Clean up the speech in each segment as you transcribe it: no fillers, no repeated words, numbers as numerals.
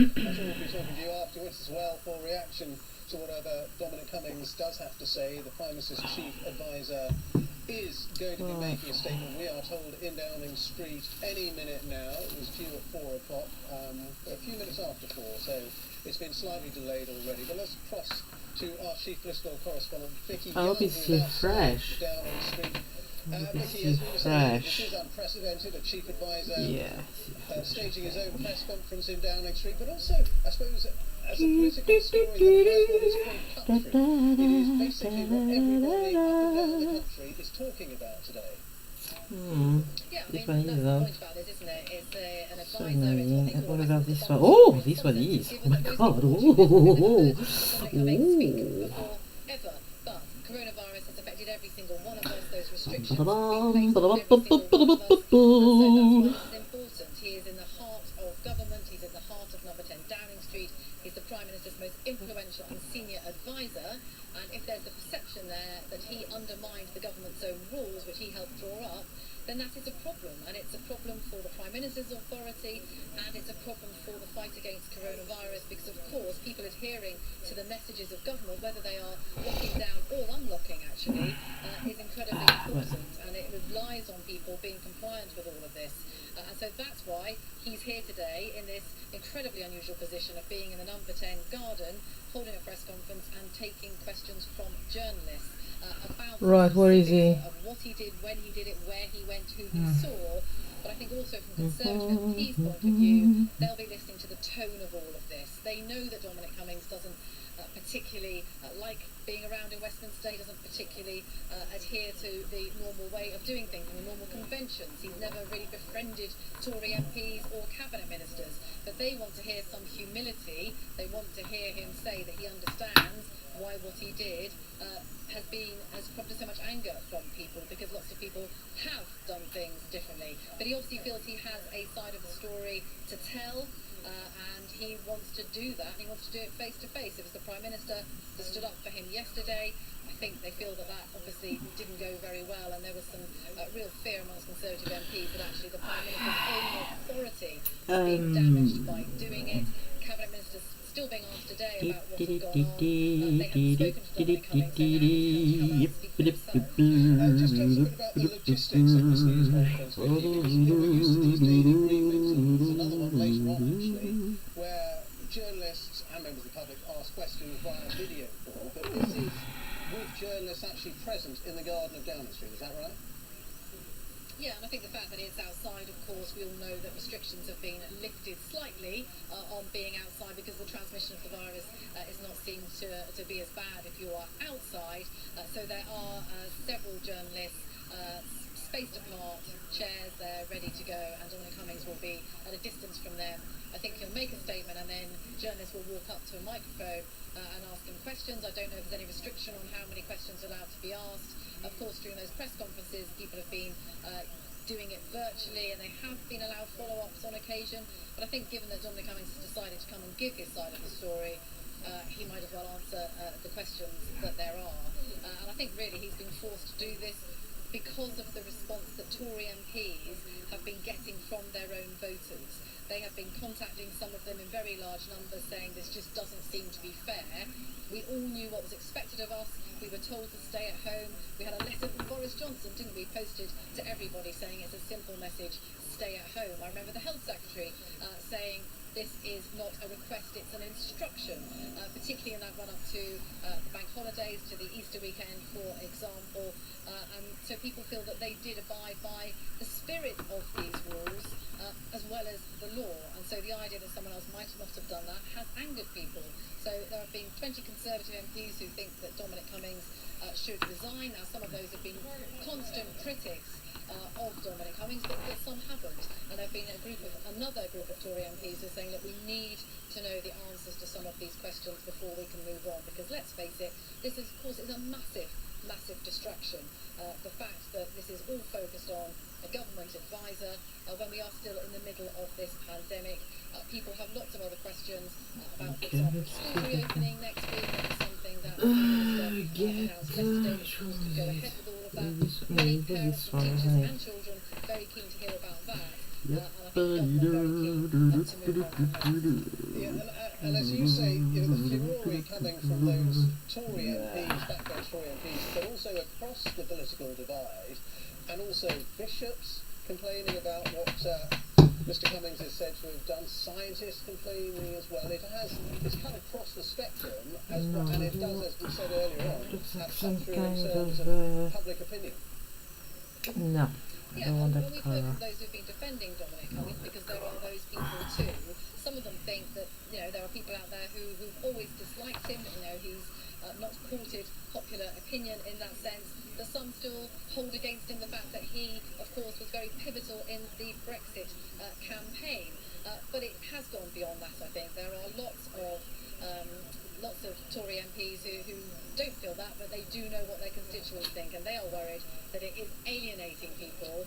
I'm sure we'll be talking to you afterwards as well for reaction to whatever Dominic Cummings does have to say. The Prime Minister's chief advisor is going to be making a statement, we are told, in Downing Street any minute now. It was due at 4 o'clock, a few minutes after 4, so it's been slightly delayed already. But let's cross to our chief political correspondent, Vicky I Young, hope it's too fresh. Downing Street. It's Vicky, too this fresh. is unprecedented, a chief advisor staging his own press conference in Downing Street, but also, I suppose, as a political story that has what is called cut through. It is basically what everybody up and down the country is talking about today. Yeah, I This mean, one that's is the though. point about this, isn't it? It's an So advisor, it's what annoying. they call What a about resident this one? advisor. Oh, It's this one something is. given Oh my that most god. people Oh. Dominic Cummings speak before ever, but coronavirus has affected every single one of us. Those restrictions have been placed on every single one of us, and so that's why this is important. He is in the heart of government, he's in the heart of number 10 Downing Street, he's the Prime Minister's most influential and senior advisor, and if there's the perception there that he undermined the government's own rules, which he helped draw up, then that is a problem, and it's a problem for the Prime Minister's authority, and it's a problem for the fight against coronavirus, because of course people adhering to the messages of government, whether they are locking down or unlocking actually, is incredibly important, and it relies on people being compliant with all of this. And so that's why he's here today in this incredibly unusual position of being in the number 10 garden, holding a press conference and taking questions from journalists about Right, where is he? of what he did, when he did it, where he went, who he saw. But I think also from Conservative MP's point of view, they'll be listening to the tone of all of this. They know that Dominic Cummings doesn't particularly like being around in Westminster. He doesn't particularly adhere to the normal way of doing things and the normal conventions. He's never really befriended Tory MPs or cabinet ministers. But they want to hear some humility. They want to hear him say that he understands why what he did has prompted so much anger from people, because lots of people have done things differently. But he obviously feels he has a side of the story to tell, and he wants to do that, and he wants to do it face to face. It was the Prime Minister that stood up for him yesterday. I think they feel that that obviously didn't go very well, and there was some real fear amongst Conservative MPs that actually the Prime Minister's own authority was being damaged by doing it. Cabinet Ministers still being asked today about what had gone on. They hadn't spoken to Dominic Cummings, so now he's come out to speak for himself. Just tell us a bit about the logistics of this news conference, Vicky, because we're used to these daily briefings, and there's another one later on actually, where journalists and members of the public ask questions via video call, but this is with journalists actually present in the garden of Downing Street, is that right? Yeah, and I think the fact that it's outside, of course, we all know that restrictions have been lifted slightly on being outside, because the transmission of the virus is not seen to be as bad if you are outside. So there are several journalists spaced apart, chairs there ready to go, and Dominic Cummings will be at a distance from them. I think he'll make a statement, and then journalists will walk up to a microphone and ask him questions. I don't know if there's any restriction on how many questions are allowed to be asked. Of course, during those press conferences, people have been doing it virtually, and they have been allowed follow-ups on occasion. But I think given that Dominic Cummings has decided to come and give his side of the story, he might as well answer the questions that there are. And I think really he's been forced to do this because of the response that Tory MPs have been getting from their own voters. They have been contacting some of them in very large numbers saying this just doesn't seem to be fair. We all knew what was expected of us. We were told to stay at home. We had a letter from Boris Johnson, didn't we, posted to everybody saying it's a simple message, stay at home. I remember the Health Secretary saying this is not a request, it's an instruction, particularly in that run-up to the bank holidays, to the Easter weekend, for example. And so people feel that they did abide by the spirit of these rules, as well as the law. And so the idea that someone else might not have done that has angered people. So there have been 20 Conservative MPs who think that Dominic Cummings should resign. Now, some of those have been constant critics of Dominic Cummings, but some haven't. And there have been another group of Tory MPs who are saying that we need to know the answers to some of these questions before we can move on. Because let's face it, this is, of course, is a massive distraction. The fact that this is all focused on a government advisor, when we are still in the middle of this pandemic. People have lots of other questions about, for example, schools reopening next week. That's something that the House yesterday was to go ahead with all of that. Many parents and teachers and children very keen to hear about that. and I think government are very keen to move on. Yeah, and as you say, you know, the furore coming from those Tory MPs, backbench Tory MPs, but also across the political divide, and also bishops complaining about what Mr. Cummings is said to have done, scientists complaining as well. It's cut across the spectrum, and it does, as we said earlier on, have come through in terms of public opinion. No. Yeah, don't want and that we've colour. heard from those who've been defending Dominic Cummings, because there are those people too. Some of them think that, you know, there are people out there who've always disliked him, you know, he's not courted popular opinion in that sense, but some still hold against him the fact that he, of course, was very pivotal in the Brexit campaign. But it has gone beyond that, I think. There are lots of Tory MPs who don't feel that, but they do know what their constituents think, and they are worried that it is alienating people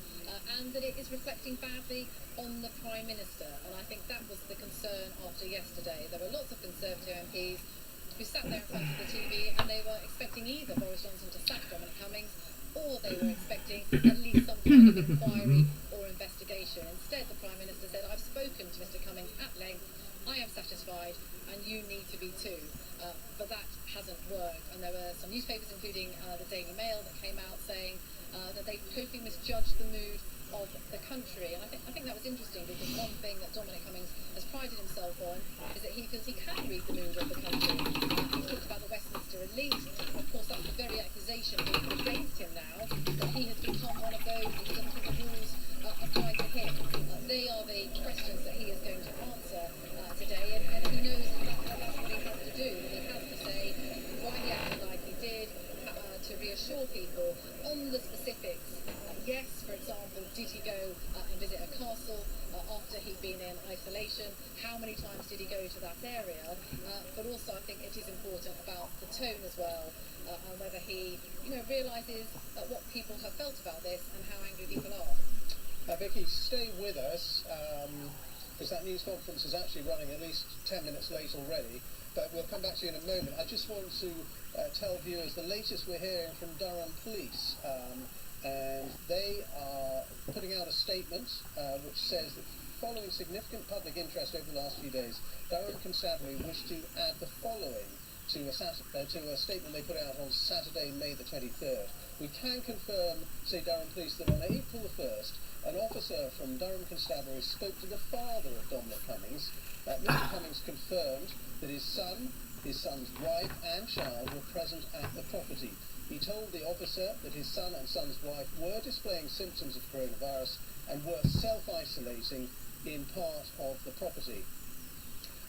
and that it is reflecting badly on the Prime Minister. And I think that was the concern after yesterday. There were lots of Conservative MPs who sat there in front of the TV and they were expecting either Boris Johnson to sack Dominic Cummings, or they were expecting at least some kind of inquiry or investigation. Instead, the Prime Minister said, I've spoken to Mr. Cummings at length, I am satisfied, and you need to be too. But that hasn't worked, and there were some newspapers, including the Daily Mail, that came out saying that they totally misjudged the mood of the country. And I think that was interesting, because one thing that Dominic Cummings has prided himself on is that he feels he can read the mood of the country. He talked about the Westminster elite. Of course, that's the very accusation being against him now, that he has become one of those who doesn't think the rules apply to him. They are the questions that he is going to answer today, and he knows that that's what he has to do. He has to say why he acted like he did, to reassure people on the specifics. Yes, for example, did he go and visit a castle after he'd been in isolation? How many times did he go to that area? But also, I think it is important about the tone as well, and whether he, you know, realises what people have felt about this and how angry people are. Vicky, stay with us, because that news conference is actually running at least 10 minutes late already, but we'll come back to you in a moment. I just want to tell viewers the latest we're hearing from Durham Police, and they are putting out a statement which says that following significant public interest over the last few days, Durham Constabulary wish to add the following to a statement they put out on Saturday, May the 23rd. We can confirm, say Durham Police, that on April the 1st, an officer from Durham Constabulary spoke to the father of Dominic Cummings. Mr. Cummings confirmed that his son, his son's wife and child were present at the property. He told the officer that his son and son's wife were displaying symptoms of coronavirus and were self-isolating in part of the property.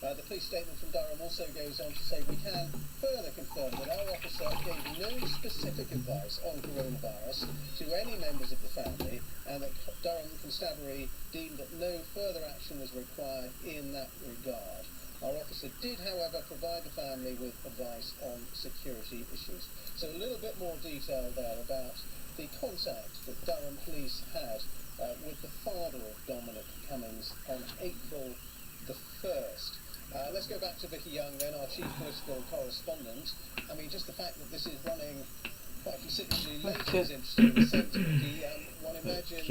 The police statement from Durham also goes on to say, we can further confirm that our officer gave no specific advice on coronavirus to any members of the family, and that Durham Constabulary deemed that no further action was required in that regard. Our officer did, however, provide the family with advice on security issues. So a little bit more detail there about the contact that Durham Police had with the father of Dominic Cummings on April the 1st. Let's go back to Vicky Young then, our chief political correspondent. I mean, just the fact that this is running quite considerably late is interesting in the sense that one imagines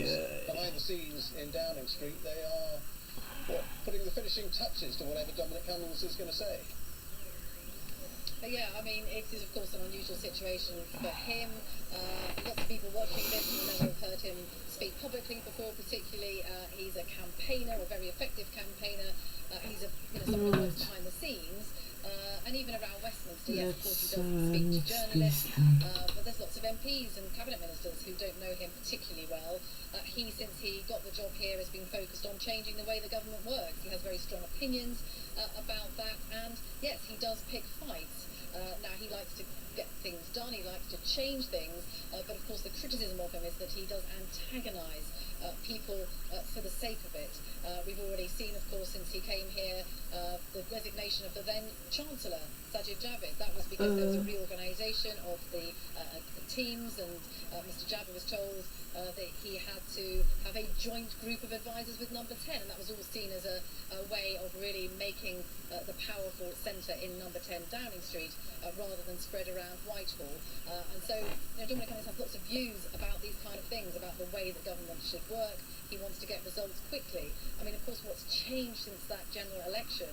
behind the scenes in Downing Street they are putting the finishing touches to whatever Dominic Cummings is going to say. Yeah, I mean, it is of course an unusual situation for him. Lots of people watching this will never have heard him speak publicly before, particularly. He's a campaigner, a very effective campaigner. He's someone who works behind the scenes. And even around Westminster, yes, of course he doesn't speak to journalists, but there's lots of MPs and cabinet ministers who don't know him particularly well. Since he got the job here, has been focused on changing the way the government works. He has very strong opinions about that, and yes, he does pick fights. Now, he likes to get things done, he likes to change things, but of course the criticism of him is that he does antagonise people for the sake of it. We've already seen, of course, since he came here, the resignation of the then Chancellor, Sajid Javid. That was because there was a reorganisation of the teams, and Mr Javid was told that he had to have a joint group of advisors with Number 10, and that was all seen as a way of really making the powerful centre in Number 10 Downing Street rather than spread around around Whitehall. And so, Dominic Cummings has lots of views about these kind of things, about the way that government should work. He wants to get results quickly. I mean, of course, what's changed since that general election,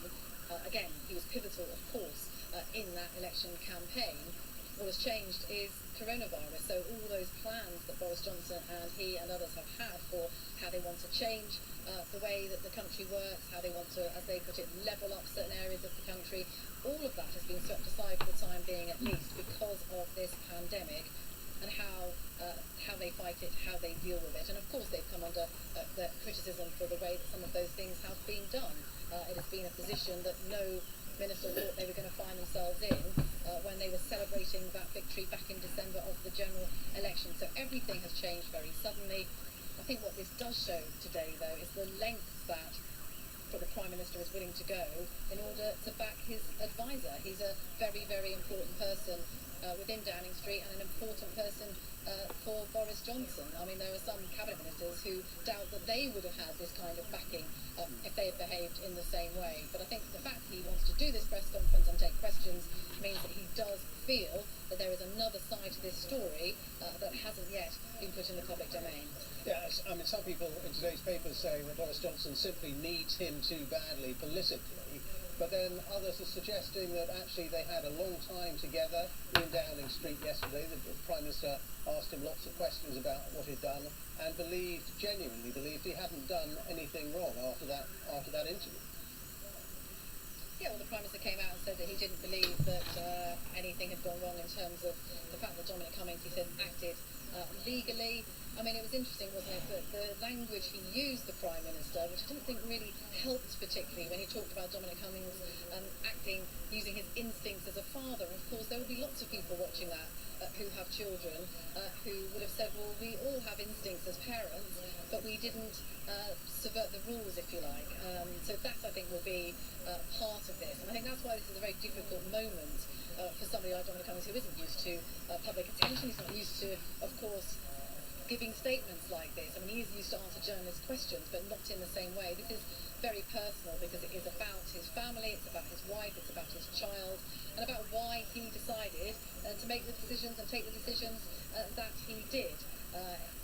again, he was pivotal, of course, in that election campaign. What has changed is coronavirus. So all those plans that Boris Johnson and he and others have had for how they want to change the way that the country works, how they want to, as they put it, level up certain areas of the country, all of that has been swept aside for the time being, at least, because of this pandemic and how they fight it, how they deal with it. And of course they've come under the criticism for the way that some of those things have been done. It has been a position that no minister thought they were going to find themselves in when they were celebrating that victory back in December of the general election. So everything has changed very suddenly. I think what this does show today, though, is the lengths that the Prime Minister is willing to go in order to back his advisor. He's a very, very important person within Downing Street and an important person for Boris Johnson. I mean, there are some cabinet ministers who doubt that they would have had this kind of backing if they had behaved in the same way. But I think the fact that he wants to do this press conference and take questions means that he does feel that there is another side to this story that hasn't yet been put in the public domain. Yes, I mean, some people in today's papers say that Boris Johnson simply needs him too badly politically, but then others are suggesting that actually they had a long time together in Downing Street yesterday. The Prime Minister asked him lots of questions about what he'd done and genuinely believed he hadn't done anything wrong after that interview. Yeah, well, the Prime Minister came out and said that he didn't believe that anything had gone wrong in terms of the fact that Dominic Cummings, he said, acted legally. I mean, it was interesting, wasn't it, that the language he used, the Prime Minister, which I didn't think really helped particularly when he talked about Dominic Cummings acting, using his instincts as a father. And of course, there would be lots of people watching that who have children who would have said, well, we all have instincts as parents, but we didn't subvert the rules, if you like. So that, I think, will be part of this. And I think that's why this is a very difficult moment for somebody like Dominic Cummings, who isn't used to public attention. He's not used to, of course, giving statements like this. I mean, he's used to answer journalists' questions, but not in the same way. This is very personal because it is about his family, it's about his wife, it's about his child, and about why he decided to make the decisions and take the decisions that he did.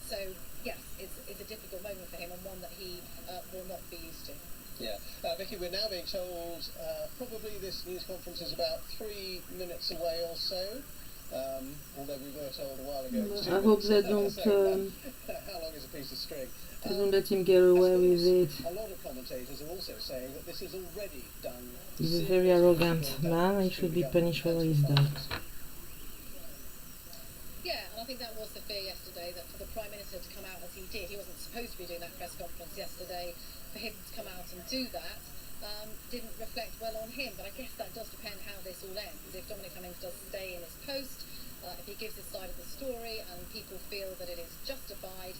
So, yes, it's a difficult moment for him, and one that he will not be used to. Yeah. Vicky, we're now being told probably this news conference is about 3 minutes away or so. Although we were told a while ago. I hope they don't. How long is a piece of string? They don't let him get away with it. A lot of commentators are also saying that this is already done. He's a very arrogant man. He should be punished for what he's done. Yeah, and I think that was the fear yesterday, that for the Prime Minister to come out as he did, he wasn't supposed to be doing that press conference yesterday, for him to come out and do that didn't reflect well on him. But I guess that does depend how this all ends. If Dominic Cummings does stay in his post, if he gives his side of the story and people feel that it is justified,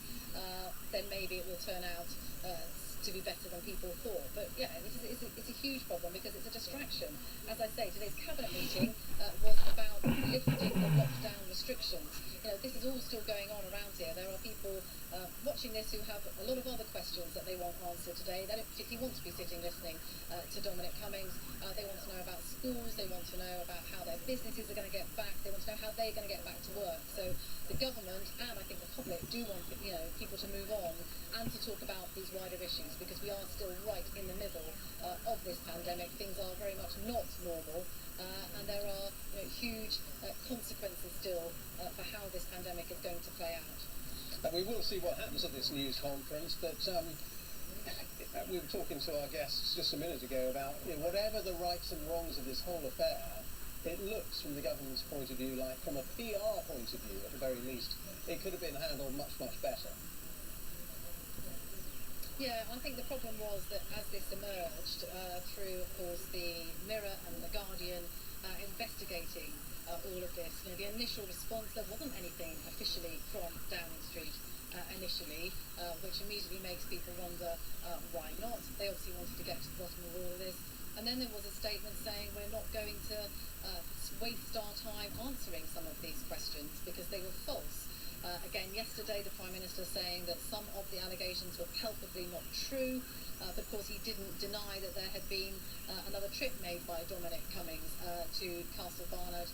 then maybe it will turn out to be better than people thought. But yeah, it's a huge problem because it's a distraction. As I say, today's cabinet meeting was about lifting the lockdown restrictions. This is all still going on around here. There are people watching this who have a lot of other questions that they want answered today. They don't particularly want to be sitting listening to Dominic Cummings. They want to know about schools. They want to know about how their businesses are going to get back. They want to know how they're going to get back to work. So the government and I think the public do want people to move on and to talk about these wider issues, because we are still right in the middle of this pandemic. Things are very much not normal. And there are huge consequences still for how this pandemic is going to play out. And we will see what happens at this news conference, but we were talking to our guests just a minute ago about whatever the rights and wrongs of this whole affair, it looks from the government's point of view like, from a PR point of view at the very least, it could have been handled much, much better. Yeah, I think the problem was that as this emerged through, of course, the Mirror and the Guardian investigating all of this, the initial response, there wasn't anything officially from Downing Street initially, which immediately makes people wonder why not. They obviously wanted to get to the bottom of all of this. And then there was a statement saying we're not going to waste our time answering some of these questions because they were false. Again, yesterday, the Prime Minister saying that some of the allegations were palpably not true. But of course, he didn't deny that there had been another trip made by Dominic Cummings to Castle Barnard.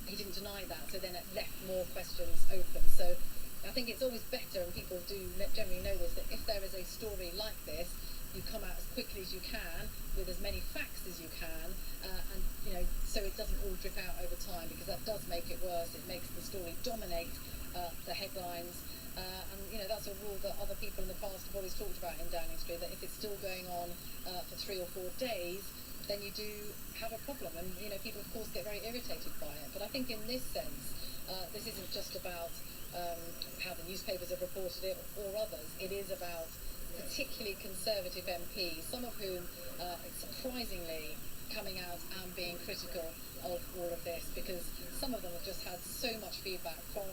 He didn't deny that, so then it left more questions open. So I think it's always better, and people do generally know this, that if there is a story like this, you come out as quickly as you can with as many facts as you can, and so it doesn't all drip out over time, because that does make it worse. It makes the story dominate the headlines, and that's a rule that other people in the past have always talked about in Downing Street, that if it's still going on for 3 or 4 days, then you do have a problem, and people of course get very irritated by it. But I think in this sense, this isn't just about how the newspapers have reported it or others. It is about particularly Conservative MPs, some of whom surprisingly coming out and being critical of all of this, because some of them have just had so much feedback from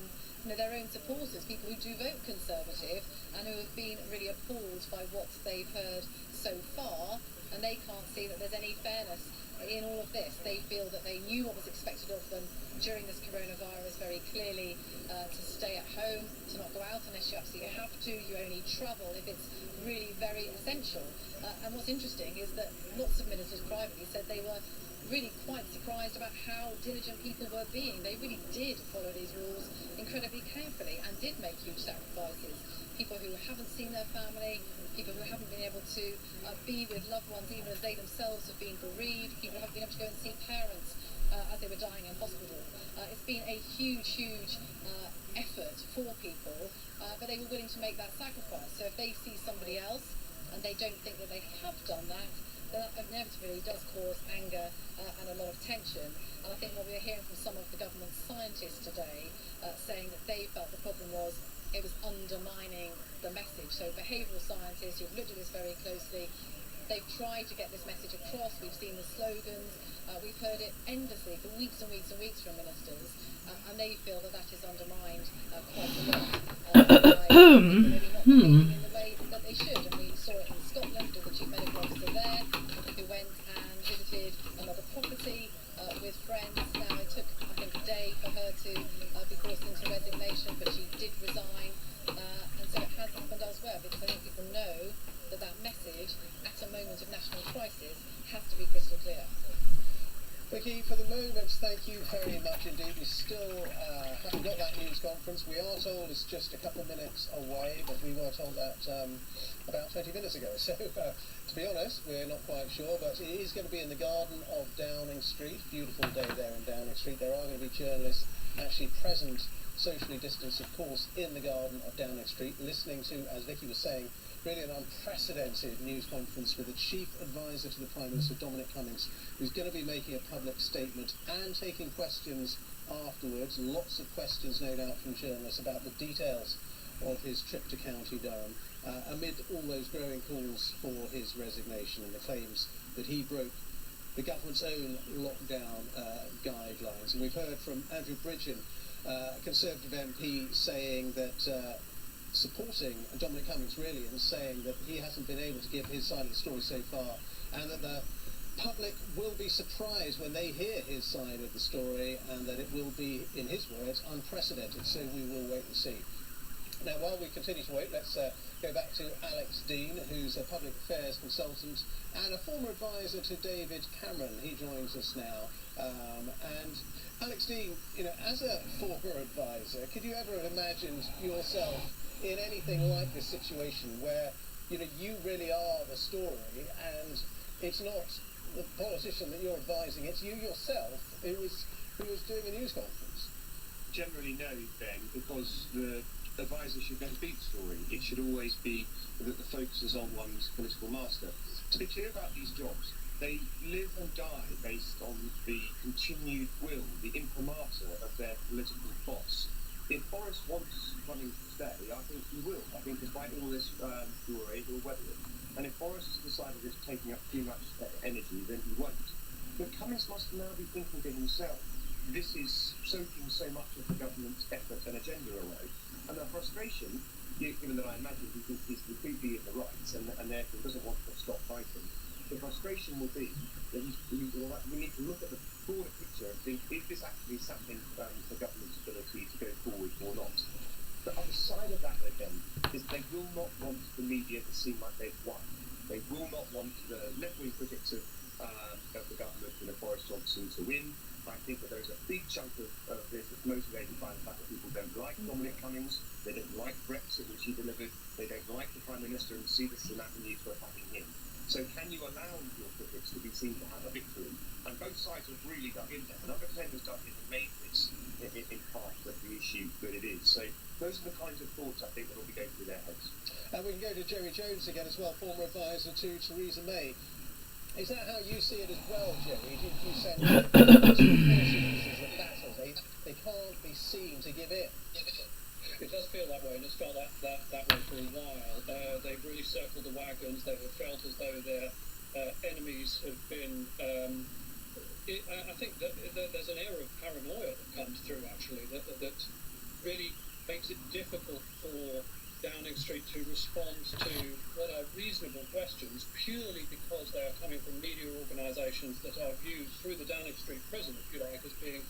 their own supporters, people who do vote Conservative, and who have been really appalled by what they've heard so far, and they can't see that there's any fairness in all of this. They feel that they knew what was expected of them during this coronavirus very clearly, to stay at home, to not go out unless you absolutely have to. You only travel if it's really very essential. And what's interesting is that lots of ministers privately said they were really quite surprised about how diligent people were being. They really did follow these rules incredibly carefully and did make huge sacrifices. People who haven't seen their family, people who haven't been able to be with loved ones even as they themselves have been bereaved, people who haven't been able to go and see parents as they were dying in hospital. It's been a huge effort for people, but they were willing to make that sacrifice. So if they see somebody else and they don't think that they have done that, then that inevitably does cause anger and a lot of tension. And I think what we're hearing from some of the government scientists today, saying that they felt the problem was it was undermining the message. So behavioural scientists who've looked at this very closely, they've tried to get this message across. We've seen the slogans, we've heard it endlessly for weeks and weeks and weeks from ministers, and they feel that that is undermined quite a lot by maybe not behaving in the way that they should. And we saw it in Scotland with the chief medical officer there, who went and visited another property with friends. Now it took, I think, a day for her to be forced into resignation, but she did resign, and so it has happened elsewhere, because I think people know that that message at a moment of national crisis has to be crystal clear. Vicky, for the moment, thank you very much indeed. We still haven't got that news conference. We are told it's just a couple of minutes away, but we were told that about 20 minutes ago. So, to be honest, we're not quite sure, but it is going to be in the garden of Downing Street. Beautiful day there in Downing Street. There are going to be journalists actually present, socially distanced, of course, in the garden of Downing Street, listening to, as Vicky was saying, really an unprecedented news conference with the chief advisor to the Prime Minister, Dominic Cummings, who's going to be making a public statement and taking questions afterwards. Lots of questions, no doubt, from journalists about the details of his trip to County Durham, amid all those growing calls for his resignation and the claims that he broke the government's own lockdown guidelines. And we've heard from Andrew Bridgen, a Conservative MP, saying that supporting Dominic Cummings really, and saying that he hasn't been able to give his side of the story so far, and that the public will be surprised when they hear his side of the story, and that it will be, in his words, unprecedented. So we will wait and see. Now, while we continue to wait, let's go back to Alex Dean, who's a public affairs consultant and a former advisor to David Cameron. He joins us now. And Alex Dean, as a former advisor, could you ever have imagined yourself in anything like this situation where, you really are the story, and it's not the politician that you're advising, it's you yourself who was doing a news conference? Generally no, Ben, because the advisor should never be the story. It should always be that the focus is on one's political master. To be clear about these jobs, they live and die based on the continued will, the imprimatur of their political boss. If Boris wants Cummings to stay, I think he will. I think despite all this fury, he'll weather it. And if Boris has decided it's taking up too much energy, then he won't. But Cummings must now be thinking to himself, this is soaking so much of the government's effort and agenda away. And the frustration, given that I imagine he thinks he's completely in the right and therefore doesn't want to stop fighting, the frustration will be that we need to look at the broader picture and think, is this actually something for government's ability to go forward or not? The other side of that, again, is they will not want the media to seem like they've won. They will not want the left-wing critics of the government, Boris Johnson, to win. I think that there's a big chunk of this that's motivated by the fact that people don't like Dominic Cummings, they don't like Brexit, which he delivered, they don't like the Prime Minister and see this as an avenue for attacking him. So can you allow your critics to be seen to have a victory? And both sides have really dug in there. Another 10 has dug in and made this in part the issue that it is. So those are the kinds of thoughts I think that will be going through their heads. And we can go to Jerry Jones again as well, former advisor to Theresa May. Is that how you see it as well, Jerry? Do you sense that the battle, they can't be seen to give in? It does feel that way, and it's felt that way for a while. They've really circled the wagons. They have felt as though their enemies have been... I think that there's an air of paranoia that comes through, actually, that really makes it difficult for Downing Street to respond to what are reasonable questions purely because they are coming from media organisations that are viewed through the Downing Street prison, if you like, as being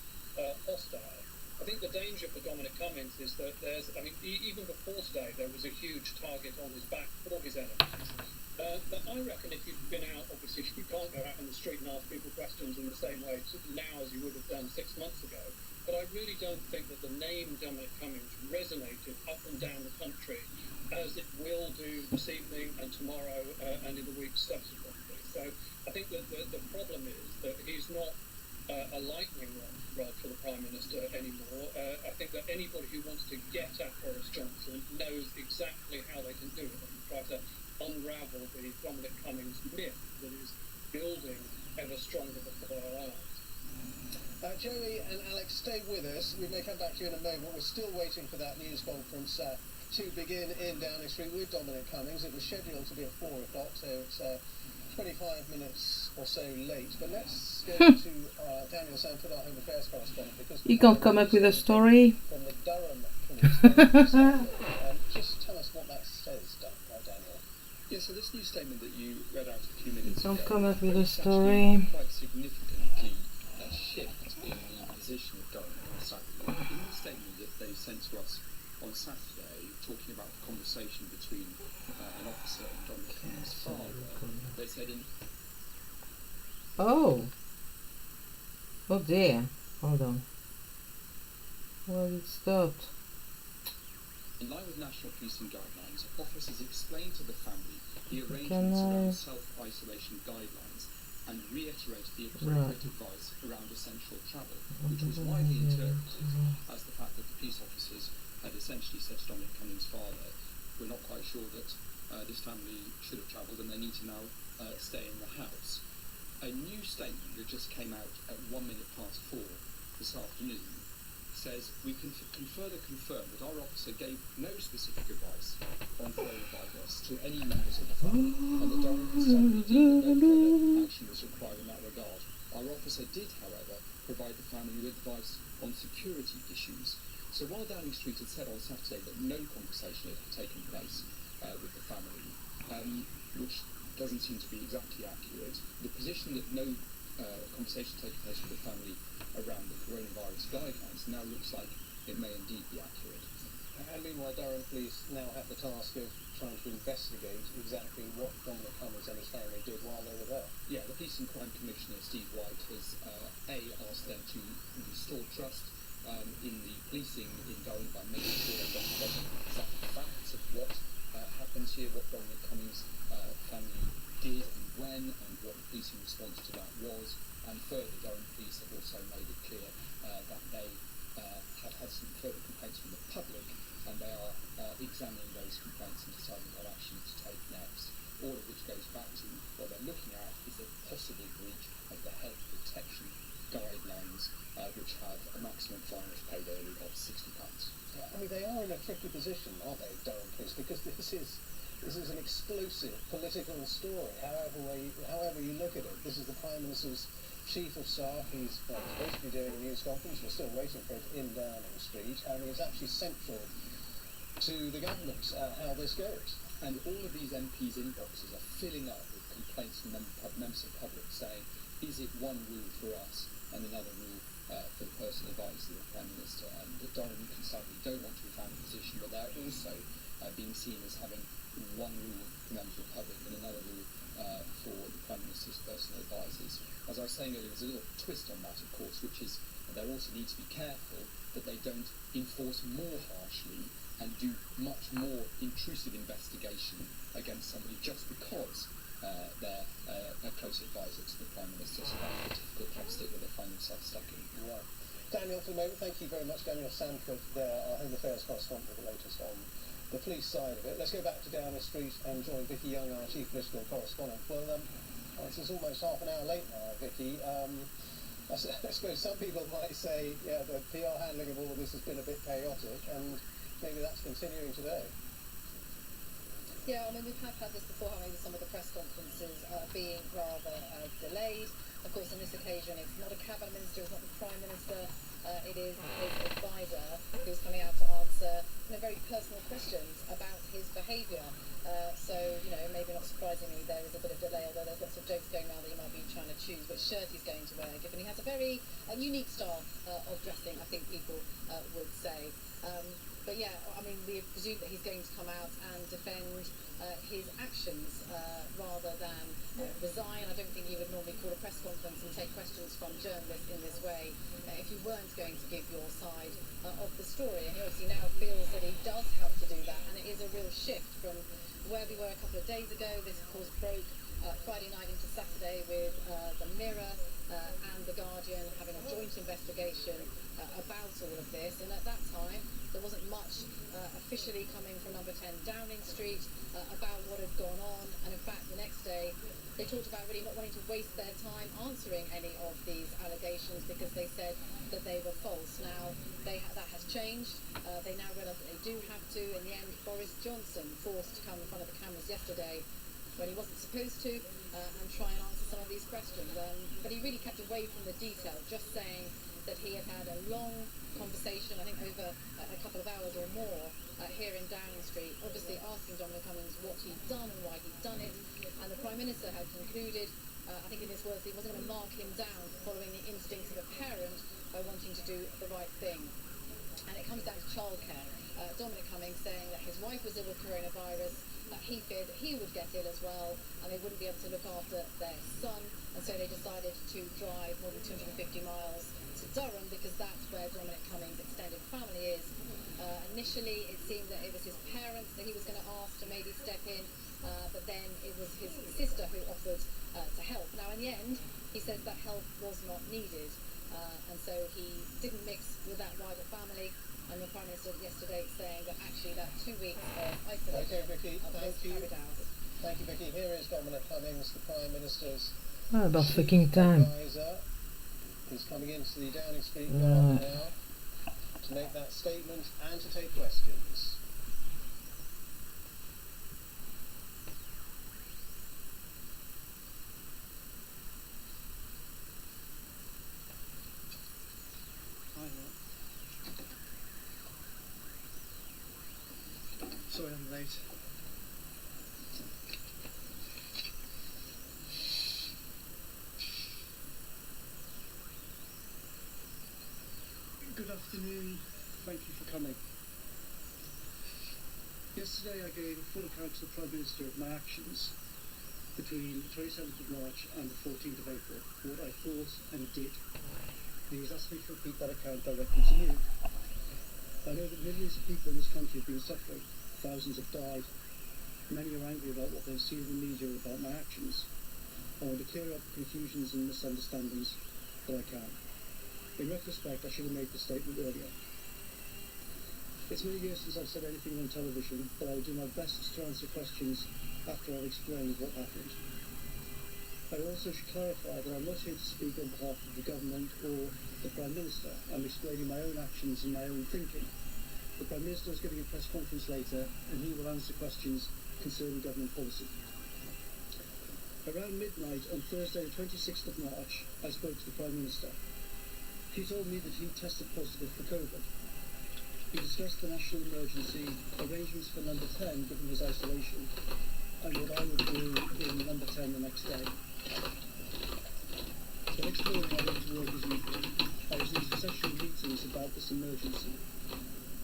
hostile. I think the danger for Dominic Cummings is that even before today, there was a huge target on his back for his enemies. But I reckon if you've been out, obviously you can't go out in the street and ask people questions in the same way now as you would have done 6 months ago. But I really don't think that the name Dominic Cummings resonated up and down the country as it will do this evening and tomorrow and in the weeks subsequently. So I think that the problem is that he's not a lightning rod for the Prime Minister anymore. I think that anybody who wants to get at Boris Johnson knows exactly how they can do it and try to unravel the Dominic Cummings myth that is building ever stronger before our eyes. Joey and Alex, stay with us. We may come back to you in a moment. We're still waiting for that news conference to begin in Downing Street with Dominic Cummings. It was scheduled to be at 4 o'clock, so it's 25 minutes or so late. But let's go to Daniel Sanford, our Home Affairs correspondent, because You can't come up with a story. from the Durham police. Just tell us what that says, Daniel. Yeah, so this new statement that you read out a few minutes ago, Don't come up with a it's story. actually quite significantly shift in the position of Durham on Saturday. In the statement that they sent to us on Saturday, talking about the conversation between an officer and Dominic Cummings' father, they said in... Oh dear. Hold on. Well, it stopped. In line with national policing guidelines, officers explained to the family the arrangements around self-isolation guidelines and reiterated the appropriate advice around essential travel, which was widely interpreted as the fact that the police officers had essentially said to Dominic Cummings' father, we're not quite sure that this family should have travelled and they need to now stay in the house. A new statement that just came out at 4 this afternoon says we can further confirm that our officer gave no specific advice on coronavirus to any members of the family, and the Durham Assembly deemed that no further action was required in that regard. Our officer did, however, provide the family with advice on security issues. So while Downing Street had said on Saturday that no conversation had taken place with the family, which doesn't seem to be exactly accurate, the position that no conversation taking place with the family around the coronavirus guidelines now looks like it may indeed be accurate. And meanwhile, Durham police now have the task of trying to investigate exactly what Dominic Cummings and his family did while they were there. Yeah, the Police and Crime Commissioner, Steve White, has asked them to restore trust in the policing in Durham by making sure they get the exact facts of what happens here, what Dominic Cummings' family did and when, and what the policing response to that was. And further, Durham police have also made it clear that they have had some further complaints from the public, and they are examining those complaints and deciding what action to take next. All of which goes back to what they're looking at is a possible breach of the health protection guidelines, which have a maximum fine if paid early of £60. Yeah, I mean, they are in a tricky position, aren't they, Durham police? Because this is an explosive political story. However you look at it, this is the Prime Minister's Chief of Staff. He's supposed to be doing a news conference. We're still waiting for it in Downing Street, and he's actually central to the government, how this goes. And all of these MPs' inboxes are filling up with complaints from members of the public saying, is it one rule for us and another rule for the personal advisor of the Prime Minister, and that Durham sadly don't want to be found in a position where they're also being seen as having one rule for members of the public and another rule for the Prime Minister's personal advisors. As I was saying earlier, there's a little twist on that, of course, which is they also need to be careful that they don't enforce more harshly and do much more intrusive investigation against somebody just because they're a close advisor to the Prime Minister. So that's a difficult candidate that they find themselves stuck in. Right. Daniel, for the moment, thank you very much. Daniel Sanford there, our Home Affairs correspondent, with the latest on the police side of it. Let's go back to Downing Street and join Vicky Young, our chief political correspondent. Well, this is almost half an hour late now, Vicky. I suppose some people might say, yeah, the PR handling of all of this has been a bit chaotic, and maybe that's continuing today. Yeah, I mean, we've had this before, haven't we, with some of the press conferences being rather delayed. Of course, on this occasion, it's not a cabinet minister, it's not the Prime Minister, it is his advisor who's coming out to answer very personal questions about his behaviour. So, maybe not surprisingly, there is a bit of delay, although there's lots of jokes going around that he might be trying to choose which shirt he's going to wear, given he has a very unique style of dressing, I think people would say. But yeah, I mean, we presume that he's going to come out and defend his actions rather than resign. I don't think you would normally call a press conference and take questions from journalists in this way if you weren't going to give your side of the story. And he obviously now feels that he does have to do that, and it is a real shift from where we were a couple of days ago. This, of course, broke Friday night into Saturday with the Mirror and the Guardian having a joint investigation about all of this, and at that time there wasn't much officially coming from number 10 Downing Street about what had gone on, and in fact the next day they talked about really not wanting to waste their time answering any of these allegations because they said that they were false. Now that has changed. They now realise that they do have to. In the end, Boris Johnson forced to come in front of the cameras yesterday when he wasn't supposed to and try and answer some of these questions. But he really kept away from the detail, just saying that he had had a long conversation, I think over a couple of hours or more, here in Downing Street, obviously asking Dominic Cummings what he'd done and why he'd done it. And the Prime Minister had concluded, I think in his words, he wasn't going to mark him down for following the instincts of a parent by wanting to do the right thing. And it comes down to childcare. Dominic Cummings saying that his wife was ill with coronavirus, that he feared that he would get ill as well, and they wouldn't be able to look after their son, and so they decided to drive more than 250 miles to Durham because that's where Dominic Cummings' extended family is. Initially, it seemed that it was his parents that he was going to ask to maybe step in, but then it was his sister who offered to help. Now, in the end, he says that help was not needed, and so he didn't mix with that wider family. And the Prime Minister yesterday saying that actually that 2 weeks of isolation Okay, Vicky, was carried out. Thank you, Vicky. Here is Dominic Cummings, the Prime Minister's About fucking time. advisor. He's coming into the Downing Street garden now to make that statement and to take questions. Sorry I'm late. Good afternoon. Thank you for coming. Yesterday I gave a full account to the Prime Minister of my actions between the 27th of March and the 14th of April, what I thought and did. He has asked me to repeat that account directly to you. I know that millions of people in this country have been suffering. Thousands have died. Many are angry about what they've seen in the media about my actions. I want to clear up confusions and misunderstandings that I can. In retrospect, I should have made the statement earlier. It's many years since I've said anything on television, but I will do my best to answer questions after I've explained what happened. I also should clarify that I'm not here to speak on behalf of the government or the Prime Minister. I'm explaining my own actions and my own thinking. The Prime Minister is giving a press conference later, and he will answer questions concerning government policy. Around midnight on Thursday the 26th of March, I spoke to the Prime Minister. He told me that he tested positive for COVID. He discussed the national emergency, arrangements for number 10 given his isolation, and what I would do in number 10 the next day. The next morning I went to work as usual. I was in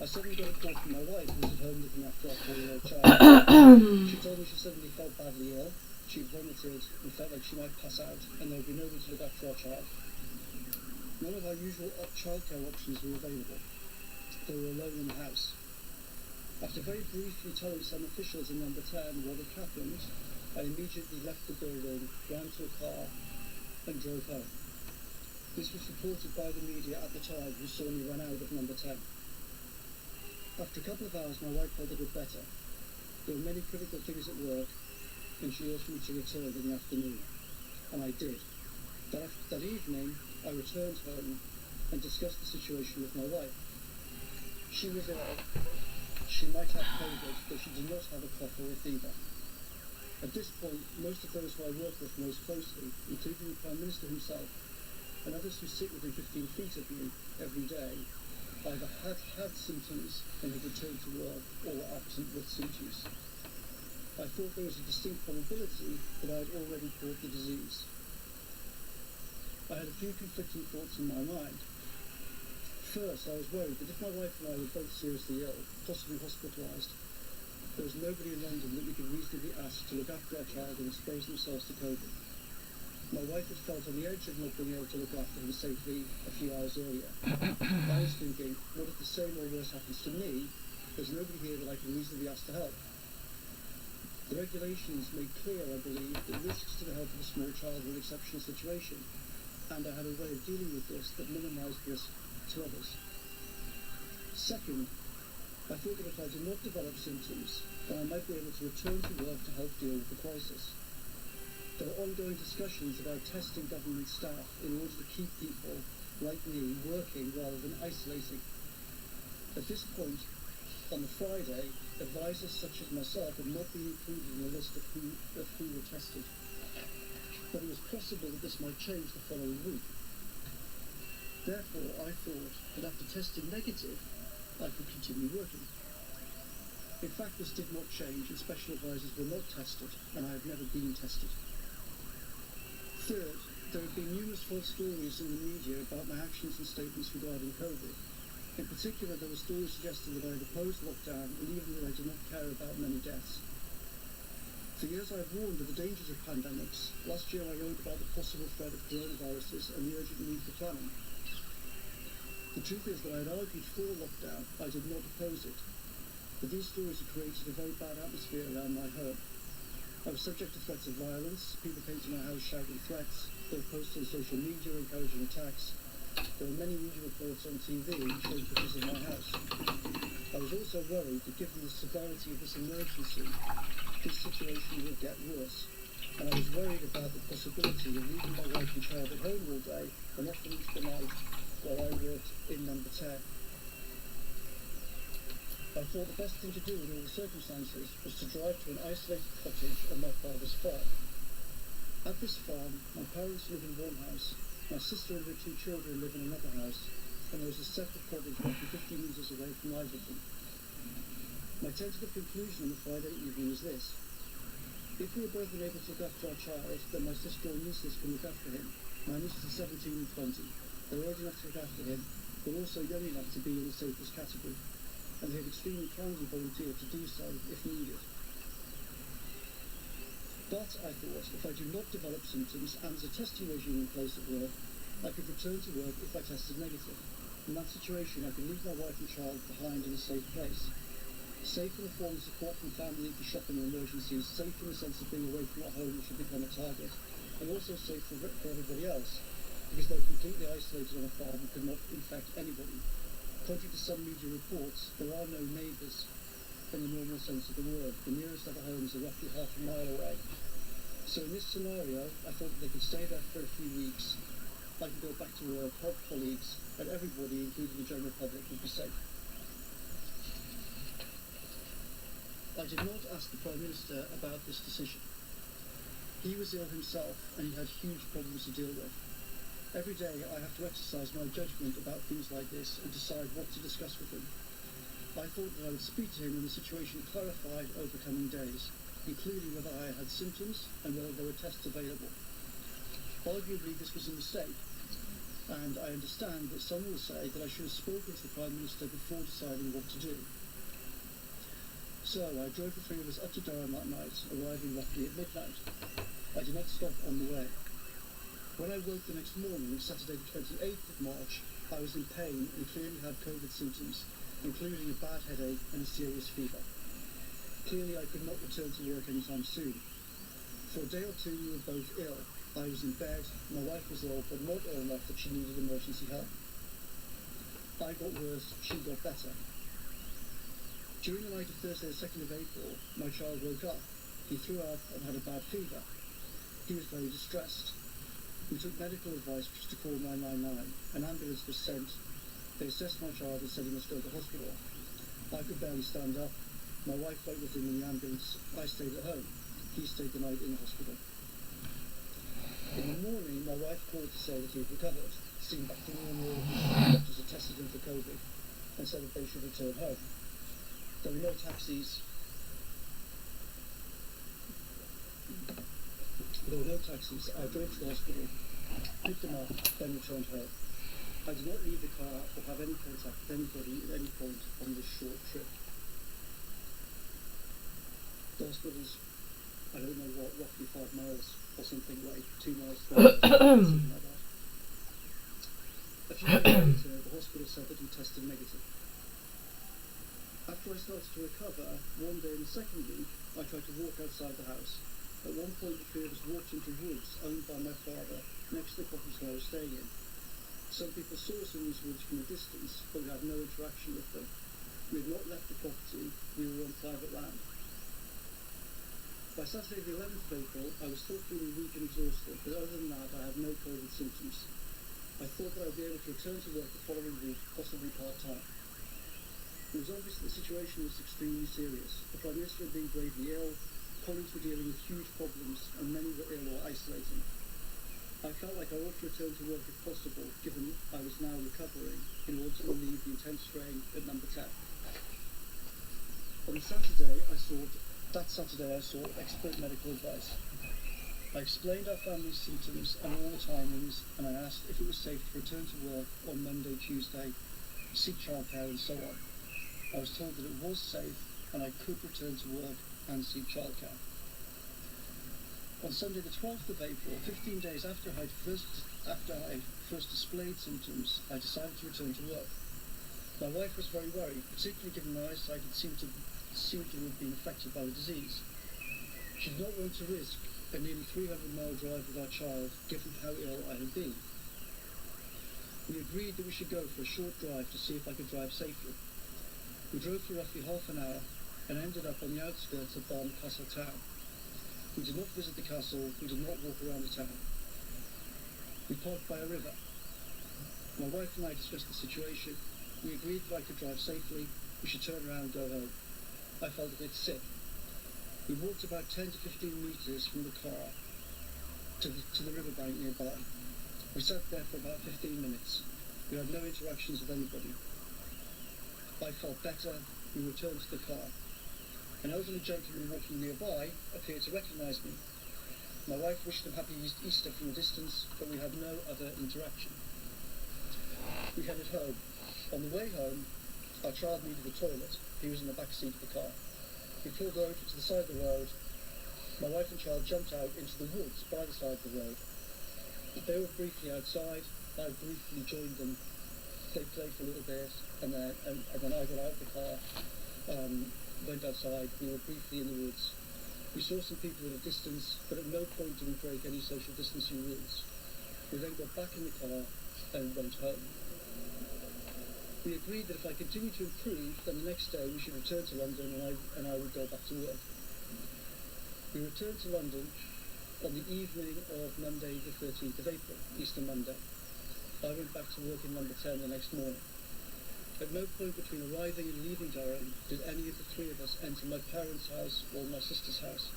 I suddenly got a call from my wife, who was at home looking after our 4-year-old child. She told me she suddenly felt badly ill. She vomited and felt like she might pass out, and there would be nobody to look after our child. None of our usual childcare options were available. They were alone in the house. After very briefly telling some officials in number 10 what had happened, I immediately left the building, ran to a car, and drove home. This was reported by the media at the time, who saw me run out of number 10. After a couple of hours, my wife felt a bit better. There were many critical things at work, and she urged me to return in the afternoon. And I did. That evening, I returned home and discussed the situation with my wife. She was ill. She might have COVID, but she did not have a cough or a fever. At this point, most of those who I work with most closely, including the Prime Minister himself, and others who sit within 15 feet of me every day, either had symptoms and had returned to work or were absent with symptoms. I thought there was a distinct probability that I had already caught the disease. I had a few conflicting thoughts in my mind. First, I was worried that if my wife and I were both seriously ill, possibly hospitalised, there was nobody in London that we could reasonably ask to look after our child and expose themselves to COVID. My wife had felt on the edge of not being able to look after him safely a few hours earlier. I was thinking, what if the same or worse happens to me? There's nobody here that I can reasonably ask to help. The regulations made clear, I believe, that risks to the health of a small child were an exceptional situation, and I had a way of dealing with this that minimised risk to others. Second, I thought that if I did not develop symptoms, then I might be able to return to work to help deal with the crisis. There were ongoing discussions about testing government staff in order to keep people like me working rather than isolating. At this point, on the Friday, advisors such as myself had not been included in the list of who were tested. But it was possible that this might change the following week. Therefore, I thought that after testing negative, I could continue working. In fact, this did not change, and special advisors were not tested, and I have never been tested. Third, there have been numerous false stories in the media about my actions and statements regarding COVID. In particular, there were stories suggesting that I had opposed lockdown and even that I did not care about many deaths. For years I have warned of the dangers of pandemics. Last year I wrote about the possible threat of coronaviruses and the urgent need for planning. The truth is that I had argued for lockdown. I did not oppose it. But these stories had created a very bad atmosphere around my home. I was subject to threats of violence. People came to my house shouting threats. There were posts on social media encouraging attacks. There were many media reports on TV showing pictures of my house. I was also worried that given the severity of this emergency, this situation would get worse. And I was worried about the possibility of leaving my wife and child at home all day and often into the night while I worked in number 10. I thought the best thing to do in all the circumstances was to drive to an isolated cottage on my father's farm. At this farm, my parents live in one house, my sister and her 2 children live in another house, and there was a separate cottage roughly 15 metres away from either of them. My tentative conclusion on the Friday evening was this. If we are both unable to look after our child, then my sister or nieces can look after him. My nieces are 17 and 20. They're old enough to look after him, but also young enough to be in the safest category, and they have extremely kindly volunteered to do so if needed. But, I thought, if I do not develop symptoms and there's a testing regime in place at work, I could return to work if I tested negative. In that situation, I could leave my wife and child behind in a safe place. Safe in the form of support from family for shopping and emergencies, safe in the sense of being away from our home which had become a target, and also safe for everybody else, because they were completely isolated on a farm and could not infect anybody. Contrary to some media reports, there are no neighbours in the normal sense of the word. The nearest other homes are roughly half a mile away. So in this scenario, I thought that they could stay there for a few weeks. I could go back to work, help colleagues, and everybody, including the general public, would be safe. I did not ask the Prime Minister about this decision. He was ill himself, and he had huge problems to deal with. Every day I have to exercise my judgment about things like this and decide what to discuss with him. I thought that I would speak to him when the situation clarified over coming days, including whether I had symptoms and whether there were tests available. Arguably this was a mistake. And I understand that some will say that I should have spoken to the Prime Minister before deciding what to do. So I drove the three of us up to Durham that night, arriving roughly at midnight. I did not stop on the way. When I woke the next morning, Saturday the 28th of March, I was in pain and clearly had COVID symptoms, including a bad headache and a serious fever. Clearly I could not return to work anytime soon. For a day or two we were both ill. I was in bed, my wife was ill, but not ill enough that she needed emergency help. I got worse, she got better. During the night of Thursday the 2nd of April, my child woke up. He threw up and had a bad fever. He was very distressed. We took medical advice, which was to call 999. An ambulance was sent. They assessed my child and said he must go to hospital. I could barely stand up. My wife went with him in the ambulance. I stayed at home. He stayed the night in the hospital. In the morning, my wife called to say that he had recovered, seemed back to normal, doctors had tested him for COVID, and said that they should return home. There were no taxis. I drove to the hospital, picked him up, then returned home. I did not leave the car or have any contact with anybody at any point on this short trip. The hospital's, I don't know what, roughly 5 miles or something, like 2 miles, 3 miles, something like that. A few days later, the hospital said that he tested negative. After I started to recover, one day in the second week, I tried to walk outside the house. At one point, the three of us walked into woods owned by my father, next to the cottage that I was staying in. Some people saw us in these woods from a distance, but we had no interaction with them. We had not left the property, we were on private land. By Saturday the 11th of April, I was still feeling weak and exhausted, but other than that, I had no COVID symptoms. I thought that I would be able to return to work the following week, possibly part-time. It was obvious that the situation was extremely serious. The Prime Minister had been gravely ill, colleagues were dealing with huge problems, and many were ill or isolating. I felt like I ought to return to work if possible, given I was now recovering, in order to relieve the intense strain at number 10. On that Saturday I sought expert medical advice. I explained our family's symptoms and all the timings, and I asked if it was safe to return to work on Monday, Tuesday, seek childcare and so on. I was told that it was safe and I could return to work and seek childcare. On Sunday the 12th of April, 15 days after I first displayed symptoms, I decided to return to work. My wife was very worried, particularly given my eyesight had seemed to have been affected by the disease. She did not want to risk a nearly 300-mile drive with our child, given how ill I had been. We agreed that we should go for a short drive to see if I could drive safely. We drove for roughly half an hour and ended up on the outskirts of Barn Castle town. We did not visit the castle, we did not walk around the town. We parked by a river. My wife and I discussed the situation. We agreed that I could drive safely, we should turn around and go home. I felt a bit sick. We walked about 10 to 15 metres from the car to the riverbank nearby. We sat there for about 15 minutes. We had no interactions with anybody. I felt better. We returned to the car. An elderly gentleman walking nearby appeared to recognise me. My wife wished him happy Easter from a distance, but we had no other interaction. We headed home. On the way home, our child needed a toilet. He was in the back seat of the car. We pulled over to the side of the road. My wife and child jumped out into the woods by the side of the road. They were briefly outside. I briefly joined them. They played for a little bit, and then I got out of the car, went outside. We were briefly in the woods. We saw some people at a distance, but at no point did we break any social distancing rules. We then got back in the car and went home. We agreed that if I continued to improve, then the next day we should return to London and I would go back to work. We returned to London on the evening of Monday the 13th of April, Easter Monday. I went back to work in number 10 the next morning. At no point between arriving and leaving Durham did any of the three of us enter my parents' house or my sister's house.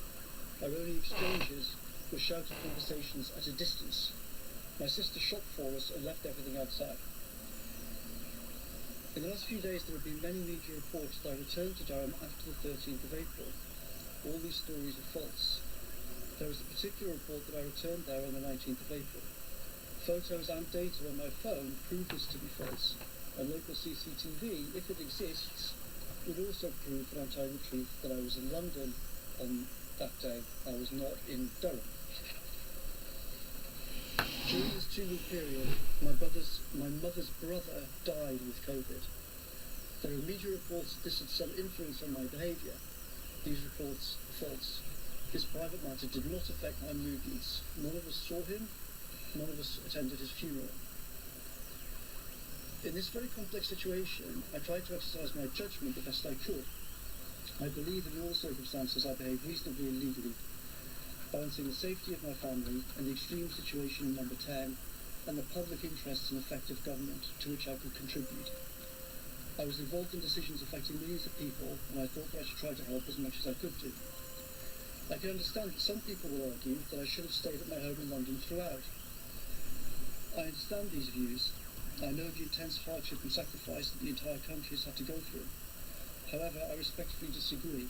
Our only exchanges were shouted conversations at a distance. My sister shopped for us and left everything outside. In the last few days there have been many media reports that I returned to Durham after the 13th of April. All these stories are false. There was a particular report that I returned there on the 19th of April. Photos and data on my phone prove this to be false, and local CCTV, if it exists, would also prove that I'm telling the truth that I was in London on that day. I was not in Durham. During this 2-week period, my mother's brother died with COVID. There are media reports that this had some influence on my behaviour. These reports are false. This private matter did not affect my movements. None of us saw him. None of us attended his funeral. In this very complex situation, I tried to exercise my judgment the best I could. I believe in all circumstances I behaved reasonably and legally, balancing the safety of my family and the extreme situation in number 10 and the public interests in effective government to which I could contribute. I was involved in decisions affecting millions of people, and I thought that I should try to help as much as I could do. I can understand that some people will argue that I should have stayed at my home in London throughout. I understand these views. I know the intense hardship and sacrifice that the entire country has had to go through. However, I respectfully disagree.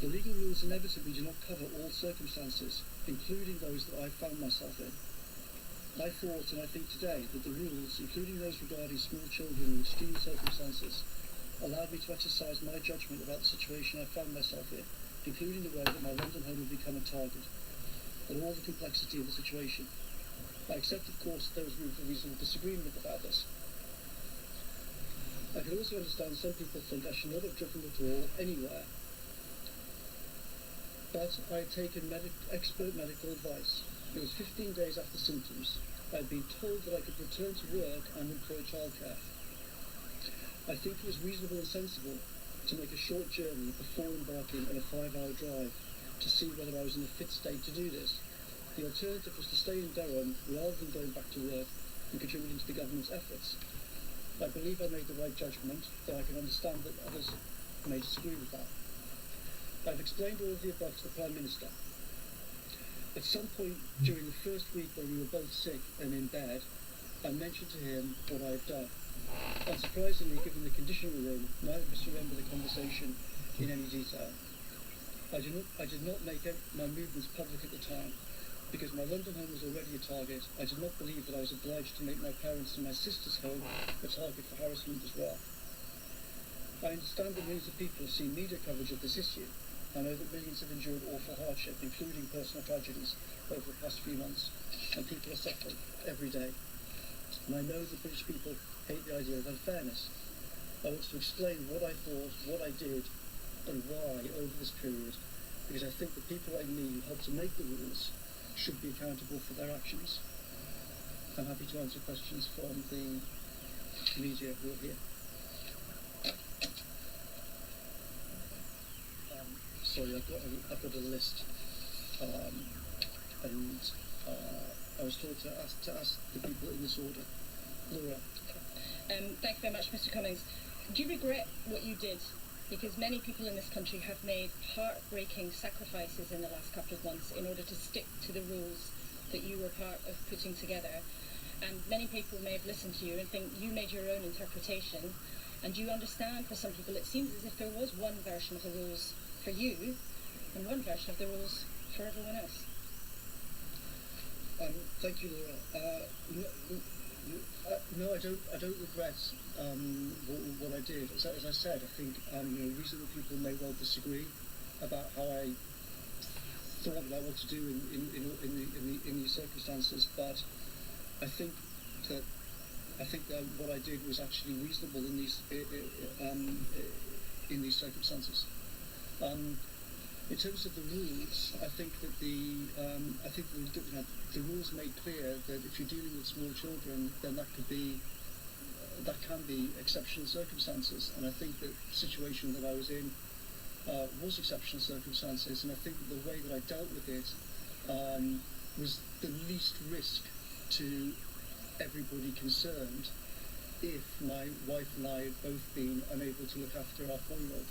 The legal rules inevitably do not cover all circumstances, including those that I found myself in. I thought, and I think today, that the rules, including those regarding small children in extreme circumstances, allowed me to exercise my judgment about the situation I found myself in, including the way that my London home had become a target, and all the complexity of the situation. I accept, of course, that there was room for reasonable disagreement about this. I can also understand some people think I should not have driven at all anywhere. But I had taken expert medical advice. It was 15 days after symptoms. I had been told that I could return to work and employ childcare. I think it was reasonable and sensible to make a short journey before embarking on a 5-hour drive to see whether I was in a fit state to do this. The alternative was to stay in Durham rather than going back to work and contributing to the government's efforts. I believe I made the right judgment, though I can understand that others may disagree with that. I've explained all of the above to the Prime Minister. At some point during the first week when we were both sick and in bed, I mentioned to him what I had done. Unsurprisingly, given the condition we were in, neither of us remember the conversation in any detail. I did not make my movements public at the time. Because my London home was already a target, I did not believe that I was obliged to make my parents' and my sister's home a target for harassment as well. I understand that millions of people have seen media coverage of this issue. I know that millions have endured awful hardship, including personal tragedies, over the past few months, and people are suffering every day. And I know that British people hate the idea of unfairness. I want to explain what I thought, what I did, and why over this period, because I think the people like me who helped to make the rules should be accountable for their actions. I'm happy to answer questions from the media who are here. Sorry, I've got a list, and I was told to ask the people in this order. Laura. Thank you very much, Mr. Cummings. Do you regret what you did? Because many people in this country have made heartbreaking sacrifices in the last couple of months in order to stick to the rules that you were part of putting together. And many people may have listened to you and think you made your own interpretation. And you understand, for some people, it seems as if there was one version of the rules for you and one version of the rules for everyone else. Thank you, Laura. No, I don't regret what I did. As I said, I think reasonable people may well disagree about how I thought about what to do in these circumstances, but I think that what I did was actually reasonable in these circumstances. In terms of the rules, I think that the rules made clear that if you're dealing with small children, then that can be exceptional circumstances. And I think that the situation that I was in was exceptional circumstances, and I think that the way that I dealt with it was the least risk to everybody concerned if my wife and I had both been unable to look after our 4-year-old.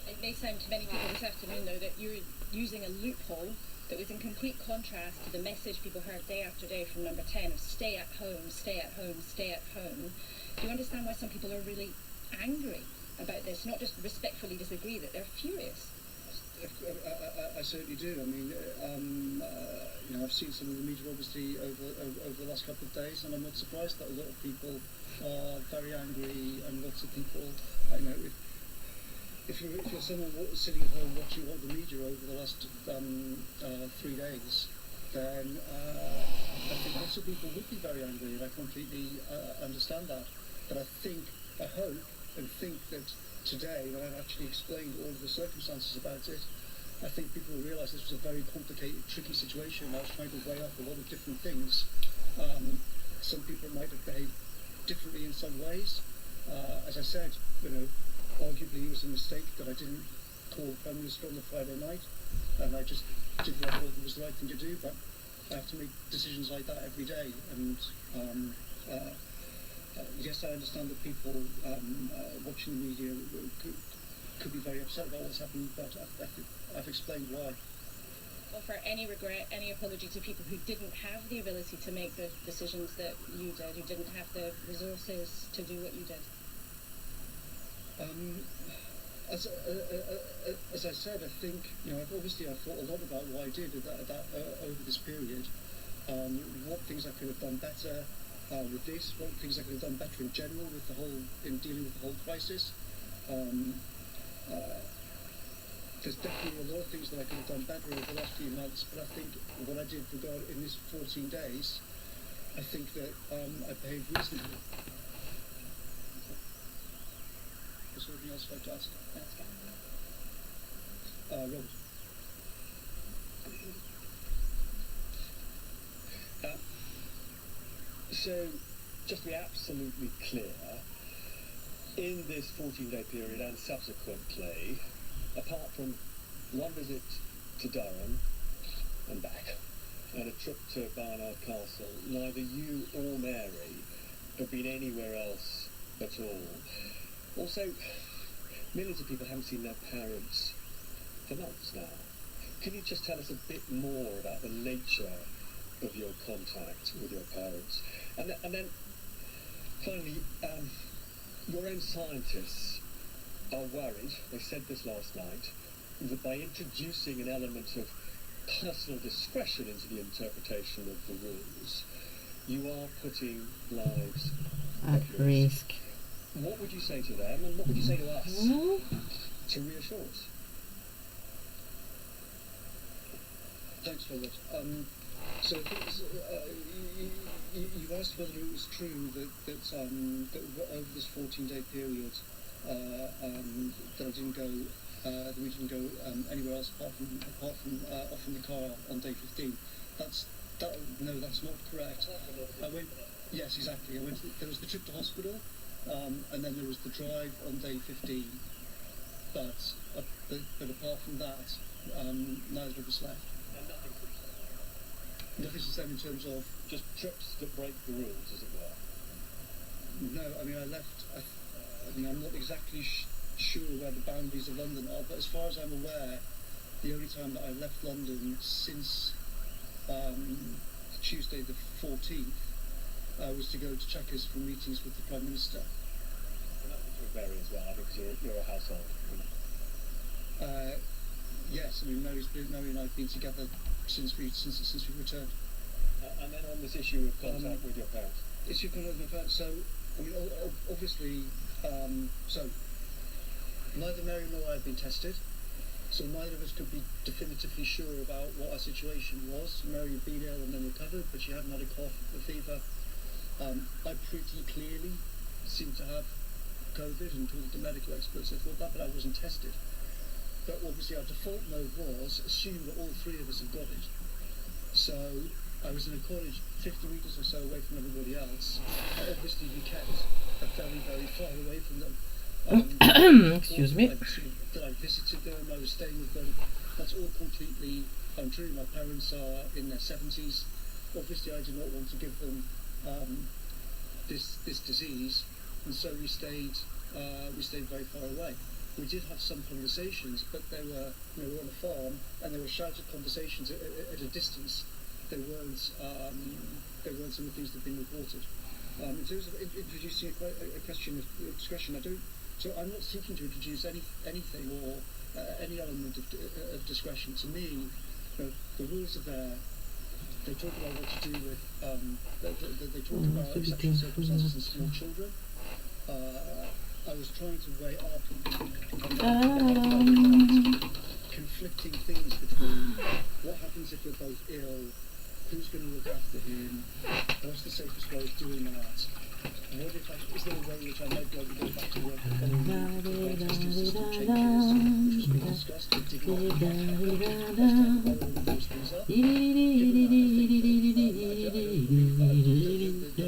It may sound to many people this afternoon, though, that you're using a loophole that was in complete contrast to the message people heard day after day from number 10 of stay at home, stay at home, stay at home. Do you understand why some people are really angry about this? Not just respectfully disagree, that they're furious. I certainly do. I mean, I've I've seen some of the media obviously over the last couple of days, and I'm not surprised that a lot of people are very angry, and lots of people, you know, if you're someone sitting at home watching all the media over the last 3 days, then I think lots of people would be very angry, and I completely understand that. But I hope and think that today, when I've actually explained all of the circumstances about it, I think people will realise this was a very complicated, tricky situation. I was trying to weigh up a lot of different things. Some people might have behaved differently in some ways. As I said, you know, arguably it was a mistake that I didn't call the Prime Minister on the Friday night, and I just did what I thought was the right thing to do. But I have to make decisions like that every day, and yes, I understand that people watching the media could be very upset about what's happened, but I've explained why. Offer any regret, any apology to people who didn't have the ability to make the decisions that you did, who didn't have the resources to do what you did? As I said, I think, you know, obviously I thought a lot about what I did over this period, what things I could have done better with this, what things I could have done better in general with in dealing with the whole crisis. There's definitely a lot of things that I could have done better over the last few months, but I think what I did in this 14 days, I think that I behaved reasonably. Is there anything else I'd like to ask? Robert. So, just to be absolutely clear, in this 14-day period and subsequently, apart from one visit to Durham and back, and a trip to Barnard Castle, neither you or Mary have been anywhere else at all. Also, millions of people haven't seen their parents for months now. Can you just tell us a bit more about the nature of your contact with your parents? And then, finally, your own scientists are worried, they said this last night, that by introducing an element of personal discretion into the interpretation of the rules, you are putting lives at risk. What would you say to them, and what would you say to us to reassure us? Thanks, Robert. So I think you've asked whether it was true that over this 14-day period that I didn't go, that we didn't go anywhere else apart from off in the car on day 15. No, that's not correct. I went. Yes, exactly. There was the trip to hospital, and then there was the drive on day 15. But apart from that, neither of us left. Nothing's the same in terms of just trips that break the rules, as it were. No, I mean I left. I mean I'm not exactly sure where the boundaries of London are, but as far as I'm aware, the only time that I left London since Tuesday the 14th was to go to Chequers for meetings with the Prime Minister. And that's with Mary as well, because you're a household. Yes, I mean Mary and I have been together since we returned. And then on this issue of contact with your parents? Issue of contact with my parents. So, I mean, obviously, so neither Mary nor I have been tested, so neither of us could be definitively sure about what our situation was. Mary had been ill and then recovered, but she hadn't had a cough or fever. I pretty clearly seemed to have COVID and told the medical experts I thought that, but I wasn't tested. But obviously our default mode was assume that all three of us had got it. So I was in a college 50 metres or so away from everybody else. Obviously we kept very, very far away from them. Excuse me. That I visited them, I was staying with them. That's all completely untrue. My parents are in their 70s. Obviously I did not want to give them this disease, and so we stayed very far away. We did have some conversations, but they were on a farm, and they were shouted conversations at a distance. They weren't some of the things that have been reported. In terms of introducing a question of discretion, I'm not seeking to introduce anything or any element of discretion. To me, the rules are there. they talk about what to do with, they talk about exceptional circumstances and small children. I was trying to weigh up conflicting things between what happens if we're both ill, who's going to look after him, what's the safest way of doing that, what if is there a way in which I might be able to go back to work the following week if my testing system changes, which was being discussed, but did not happen. As to weigh all of those things up, given that I think that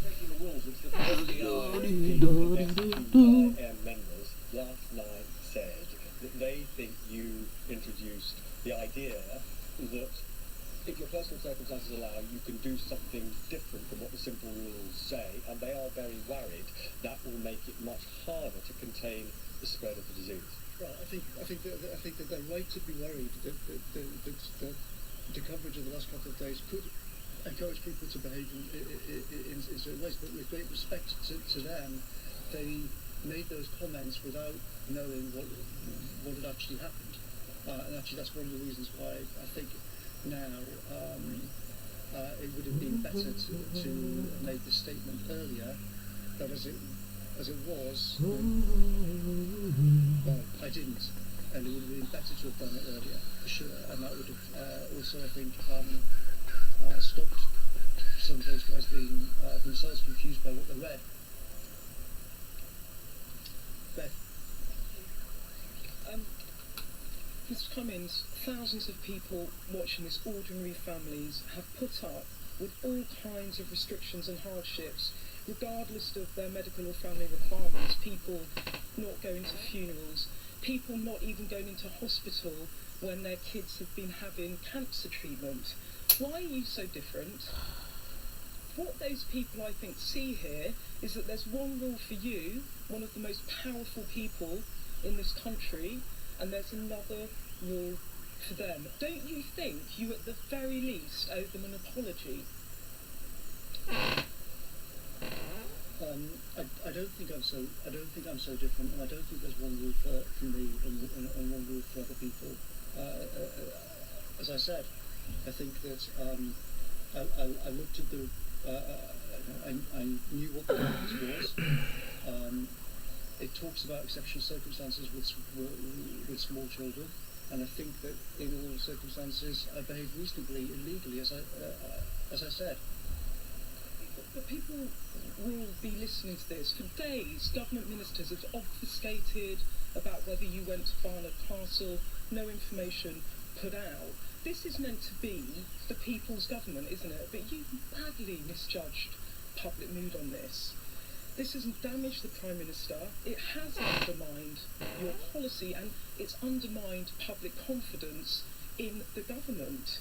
breaking the rules, which the members last night said that they think you introduced the idea that if your personal circumstances allow, you can do something different from what the simple rules say, and they are very worried that will make it much harder to contain the spread of the disease. Well, I think that they're right to be worried that the coverage of the last couple of days could encourage people to behave in certain ways. But with great respect to them, they made those comments without knowing what had actually happened, and actually that's one of the reasons why I think now it would have been better to make the statement earlier, but as it was, well, I didn't, and it would have been better to have done it earlier for sure, and that would have also, I think, stopped some of those guys being themselves confused by what they read. Beth. Mr. Cummins, thousands of people watching this, ordinary families, have put up with all kinds of restrictions and hardships, regardless of their medical or family requirements. People not going to funerals, people not even going into hospital when their kids have been having cancer treatment. Why are you so different? What those people, I think, see here is that there's one rule for you, one of the most powerful people in this country, and there's another rule for them. Don't you think you at the very least owe them an apology? I don't think I'm so different, and I don't think there's one rule for me and one rule for other people. As I said, I think that I looked at the I knew what the evidence was. It talks about exceptional circumstances with small children, and I think that in all circumstances I behaved reasonably and legally, as I said. But people will be listening to this. For days, government ministers have obfuscated about whether you went to Barnard Castle, no information put out. This is meant to be the people's government, isn't it? But you've badly misjudged public mood on this. This hasn't damaged the Prime Minister, it has undermined your policy, and it's undermined public confidence in the government.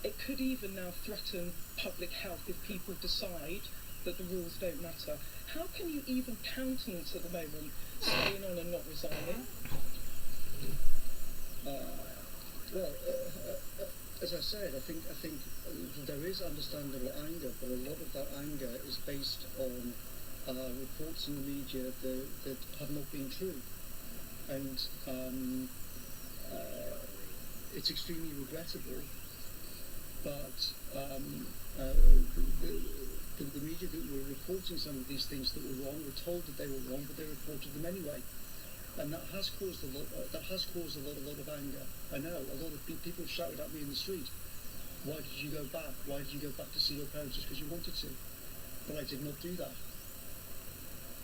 It could even now threaten public health if people decide that the rules don't matter. How can you even countenance at the moment staying on and not resigning? As I said, I think there is understandable anger, but a lot of that anger is based on reports in the media that have not been true, and it's extremely regrettable. But the media that were reporting some of these things that were wrong were told that they were wrong, but they reported them anyway, and that has caused a lot of anger. I know a lot of people shouted at me in the street, "Why did you go back? Why did you go back to see your parents just because you wanted to?" But I did not do that.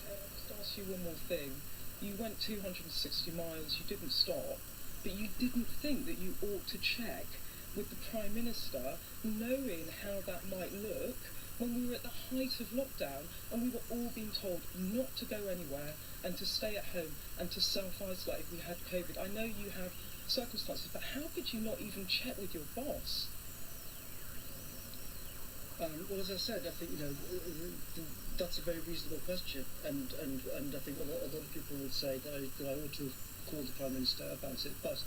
I'll just ask you one more thing. You went 260 miles, you didn't stop, but you didn't think that you ought to check with the Prime Minister, knowing how that might look when we were at the height of lockdown and we were all being told not to go anywhere and to stay at home and to self-isolate if we had COVID. I know you have circumstances, but how could you not even check with your boss? Well, as I said, I think that's a very reasonable question, and I think a lot of people would say that I ought to have called the Prime Minister about it, but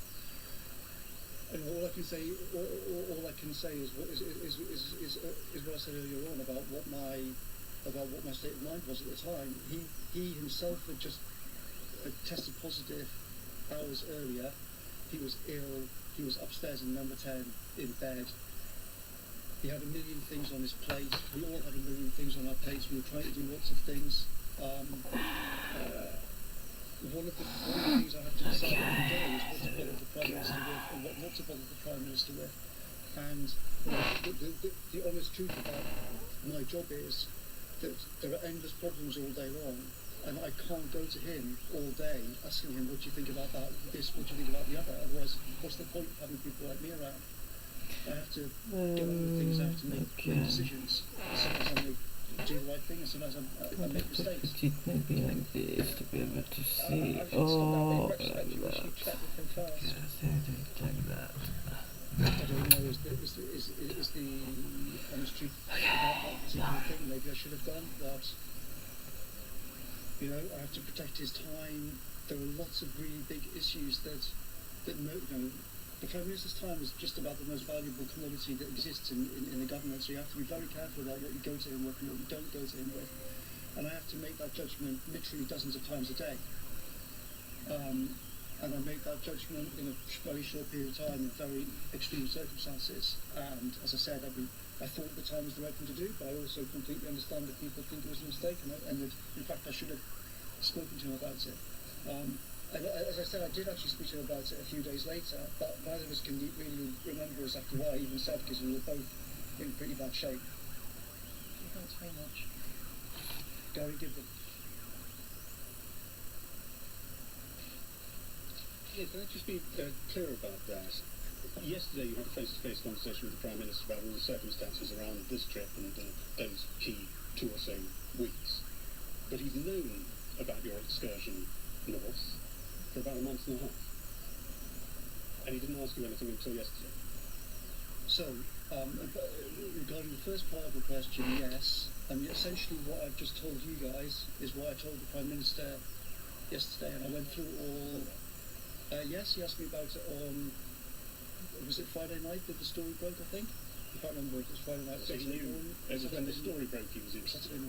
all I can say is what I said earlier on about what my state of mind was at the time. He himself had just tested positive hours earlier. He was ill. he was upstairs in number 10 in bed. He had a million things on his plate. We all had a million things on our plates. We were trying to do lots of things. One of the things I have to decide every day is what to bother the Prime Minister with and what not to bother the Prime Minister with. And the honest truth about my job is that there are endless problems all day long, and I can't go to him all day asking him, what do you think about that, this, what do you think about the other? Otherwise, what's the point of having people like me around? I have to get on with things, I have to make decisions. Sometimes I do the right thing, and sometimes I make mistakes. Maybe like this to be able to see. Oh, like that. I don't know, is the honest truth about that particular thing. Maybe I should have done that. You know, I have to protect his time. There are lots of really big issues that the Prime Minister's time is just about the most valuable commodity that exists in the government, so you have to be very careful about what you go to him with and what you don't go to him with. And I have to make that judgment literally dozens of times a day. And I make that judgment in a very short period of time in very extreme circumstances. And as I said, I thought the time was the right thing to do, but I also completely understand that people think it was a mistake, and that, in fact, I should have spoken to him about it. And as I said, I did actually speak to him about it a few days later, but neither of us can really remember exactly what I even said, because we were both in pretty bad shape. Thanks very much. Gary Gibbon. Yeah, can I just be clear about that? Yesterday you had a face-to-face conversation with the Prime Minister about all the circumstances around this trip and those key 2 or so weeks. But he's known about your excursion north for about a month and a half. And he didn't ask you anything until yesterday. So, regarding the first part of the question, yes. Essentially what I've just told you guys is what I told the Prime Minister yesterday, and I went through all... yes, he asked me about it on... Was it Friday night that the story broke, I think? I can't remember if it was Friday night. So he knew it was when the story broke he was interested. It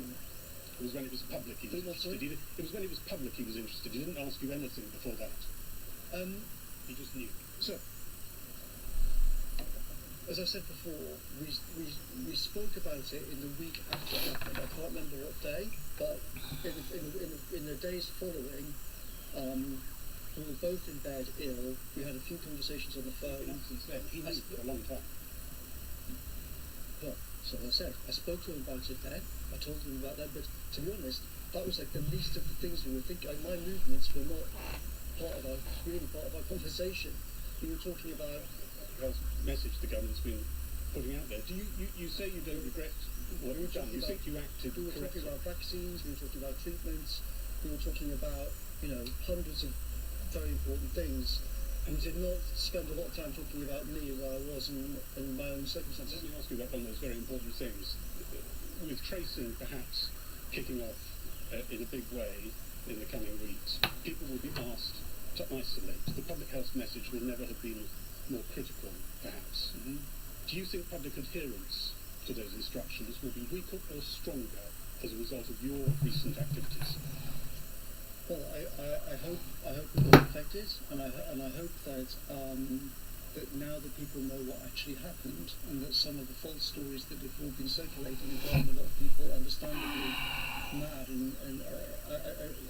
was when it was public he was interested. It was when it was public he was interested. He didn't ask you anything before that. He just knew. So, as I said before, we spoke about it in the week after it happened. I can't remember what day, but in the days following, we were both in bed ill. We had a few conversations on the phone. Since then, he knew for a long time. Well, so as I said, I spoke to him about it then. I told him about that, but to be honest, that was like the least of the things we were thinking. My movements were not part of our conversation. We were talking about the message the government's been putting out there. Do you say you don't regret what you've done? You think you acted correctly? We were talking about vaccines. We were talking about treatments. We were talking about hundreds of very important things. And we did not spend a lot of time talking about me, where I was in my own circumstances. Let me ask you about one of those very important things. With tracing perhaps kicking off in a big way in the coming weeks, people will be asked to isolate. The public health message will never have been more critical, perhaps. Mm-hmm. Do you think public adherence to those instructions will be weaker or stronger as a result of your recent activities? Well, I hope we're not affected, and I hope that that now that people know what actually happened, and that some of the false stories that have all been circulating and driving a lot of people understandably mad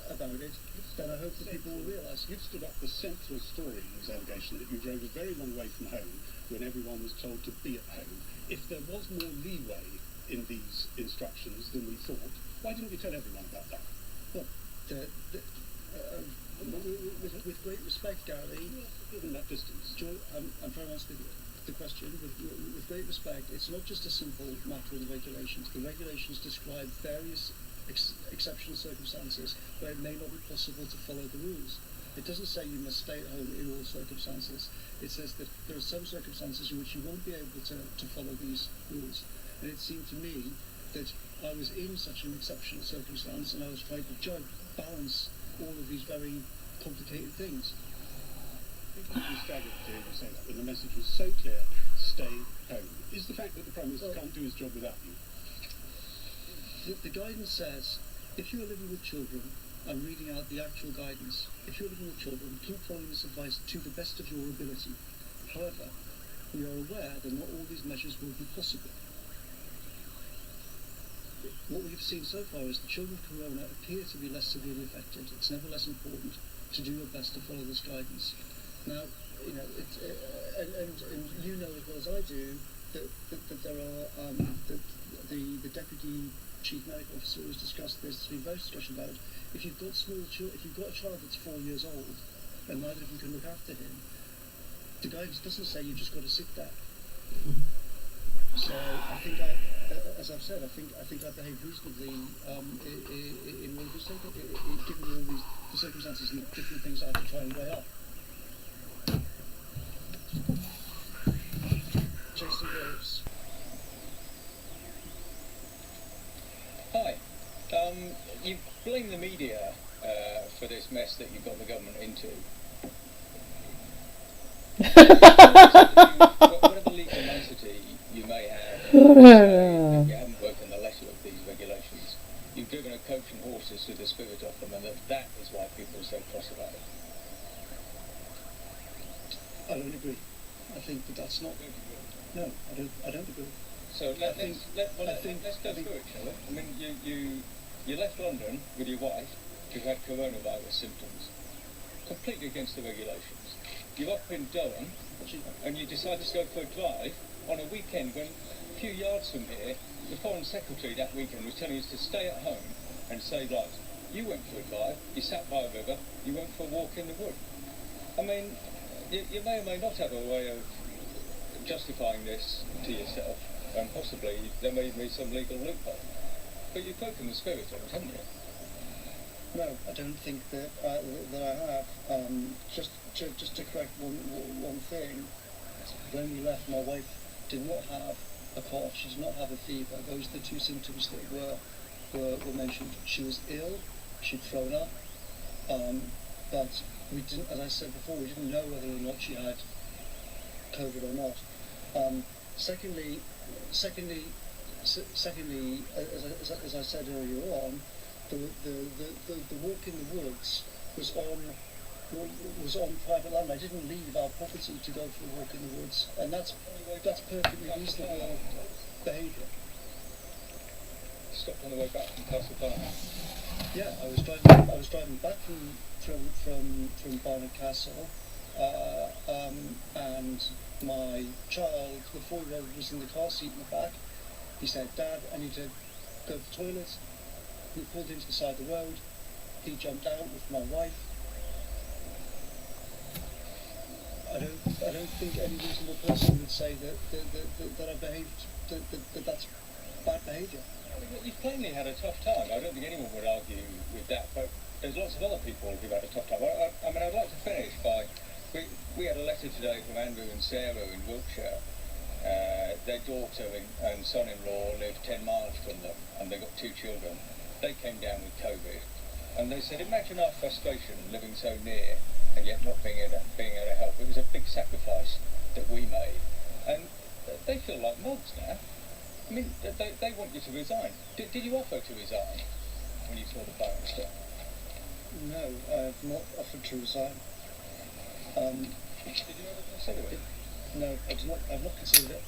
about it, then I hope that people will realise. You've stood up the central story in this allegation that you drove a very long way from home when everyone was told to be at home. If there was more leeway in these instructions than we thought, why didn't you tell everyone about that? Well, with great respect, Gary, given that distance, I'm trying to answer the question. With great respect, it's not just a simple matter of the regulations. The regulations describe various exceptional circumstances where it may not be possible to follow the rules. It doesn't say you must stay at home in all circumstances. It says that there are some circumstances in which you won't be able to follow these rules. And it seemed to me that I was in such an exceptional circumstance, and I was trying to balance all of these very complicated things. People were staggered to hear you say that when the message was so clear: stay home. Is the fact that the Prime Minister can't do his job without you? The guidance says, if you are living with children, I'm reading out the actual guidance. If you're living with children, keep following this advice to the best of your ability. However, we are aware that not all these measures will be possible. What we've seen so far is the children with corona appear to be less severely affected. It's nevertheless important to do your best to follow this guidance. Now, you know, and you know as well as I do that there are the deputy chief medical officer has discussed this. There's been various discussion about it. If you've got if you've got a child that's 4 years old and neither of you can look after him, the guidance doesn't say you've just got to sit there. So I think as I've said, I think I behaved reasonably in all of this, given all the circumstances and the different things I had to try and weigh up. Jason Groves. Hi. You blame the media for this mess that you've got the government into. Whatever legal nicety you may have, you haven't broken the letter of these regulations. You've driven a coach and horses to the spirit of them, and that is why people are so cross about it. I don't agree. I think that's not. No, I don't agree. So let's go through it, shall we? I mean, you left London with your wife who had coronavirus symptoms, completely against the regulations. You're up in Durham, and you decide to go for a drive on a weekend when a few yards from here, the Foreign Secretary that weekend was telling us to stay at home and save lives. You went for a drive, you sat by a river, you went for a walk in the wood. I mean, you may or may not have a way of justifying this to yourself, and possibly there may be some legal loophole. But you've broken the spirit of it, haven't you? No, I don't think that I have. Just to correct one thing, when we left, my wife did not have a cough. She did not have a fever. Those are the two symptoms that were mentioned. She was ill. She'd thrown up, but we didn't. As I said before, we didn't know whether or not she had COVID or not. Secondly, as I said earlier on, the walk in the woods was on private land. I didn't leave our property to go for a walk in the woods, and that's perfectly reasonable behaviour. Stopped on the way back from Castle. Yeah, I was driving back from Barnard Castle, and my child, the 4-year-old, was in the car seat in the back. He said, "Dad, I need to go to the toilet." We pulled into the side of the road. He jumped out with my wife. I don't think any reasonable person would say that I behaved that's bad behaviour. You've plainly had a tough time. I don't think anyone would argue with that, but there's lots of other people who've had a tough time. I mean, I'd like to finish by, we had a letter today from Andrew and Sarah in Wiltshire. Their daughter and son-in-law live 10 miles from them, and they've got 2 children. They came down with COVID, and they said, imagine our frustration living so near and yet not being able to help. It was a big sacrifice that we made, and they feel like mugs now. I mean, they want you to resign. Did you offer to resign when you saw the virus stuff? No, I have not offered to resign. Did you ever consider it? No, I've not considered it.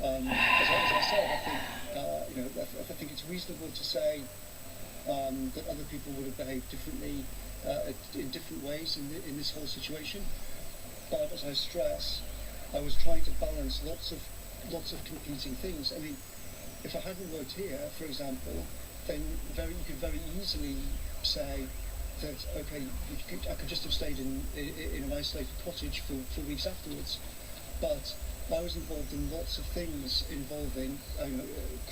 As I said, I think it's reasonable to say that other people would have behaved differently in different ways in this whole situation. But as I stress, I was trying to balance lots of competing things. I mean, if I hadn't worked here, for example, then you could very easily say that okay, I could just have stayed in an isolated cottage for weeks afterwards. But I was involved in lots of things involving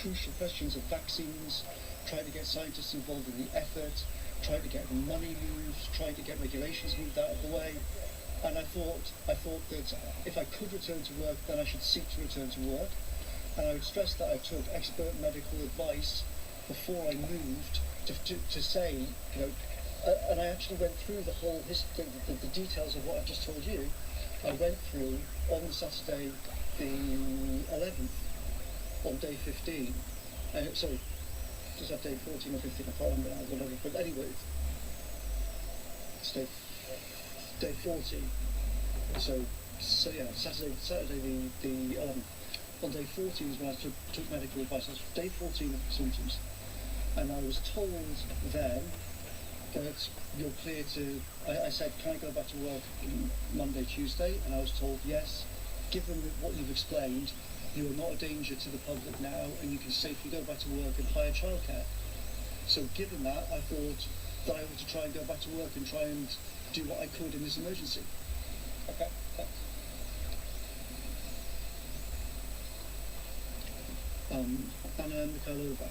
crucial questions of vaccines, trying to get scientists involved in the effort, trying to get money moved, trying to get regulations moved out of the way. And I thought that if I could return to work, then I should seek to return to work. And I would stress that I took expert medical advice before I moved to say, and I actually went through the whole history, the details of what I've just told you. I went through on Saturday the 11th, on day 15, sorry, just that day 14 or 15, I can't remember now, whatever, but anyway, it's day 40, so So yeah, Saturday the 11th. On day 14 is when I took medical advice. That's day 14 of the symptoms, and I was told then that you're clear to. I said, can I go back to work Monday, Tuesday? And I was told yes. Given what you've explained, you are not a danger to the public now, and you can safely go back to work and hire childcare. So given that, I thought that I ought to try and go back to work and try and do what I could in this emergency. Okay, thanks. Anna Mikhailova.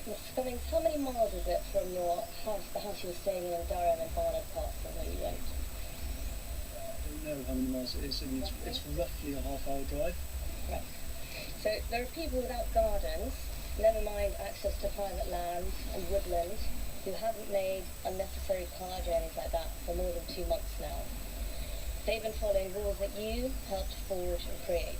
Mr. Cummings, how many miles is it from your house, the house you were staying in Durham and Barnard Castle where you went? I don't know how many miles it is. I mean, it's roughly a half-hour drive. Right. So there are people without gardens, never mind access to private land and woodland, who haven't made unnecessary car journeys like that for more than 2 months now. They've been following rules that you helped forge and create.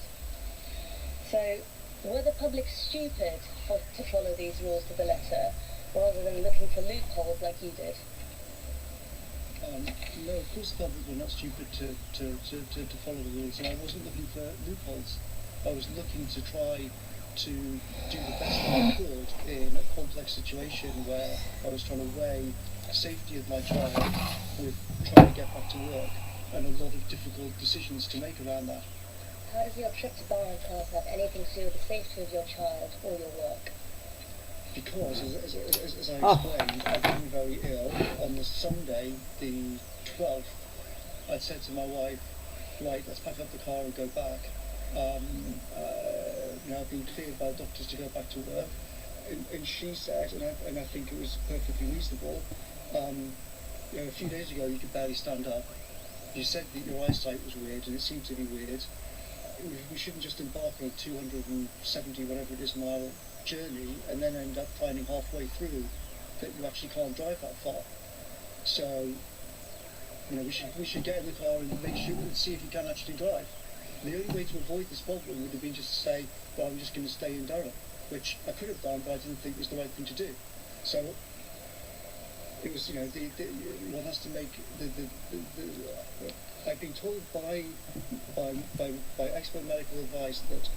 So, were the public stupid to follow these rules to the letter, rather than looking for loopholes like you did? No, of course the public were not stupid to follow the rules, and I wasn't looking for loopholes. I was looking to try to do the best I could in a complex situation where I was trying to weigh the safety of my child with trying to get back to work, and a lot of difficult decisions to make around that. How does your trip to Barnard Castle have anything to do with the safety of your child or your work? Because, as I explained, I've been very ill. On the Sunday, the 12th, I'd said to my wife, right, let's pack up the car and go back. I've been cleared by the doctors to go back to work. And she said, and I think it was perfectly reasonable, a few days ago you could barely stand up. You said that your eyesight was weird, and it seemed to be weird. We shouldn't just embark on a 270, whatever it is, mile journey and then end up finding halfway through that you actually can't drive that far. So, we should get in the car and make sure and see if you can actually drive. The only way to avoid this problem would have been just to say, well, I'm just going to stay in Durham, which I could have done, but I didn't think was the right thing to do. So it was, one has to make I've been told by expert medical advice that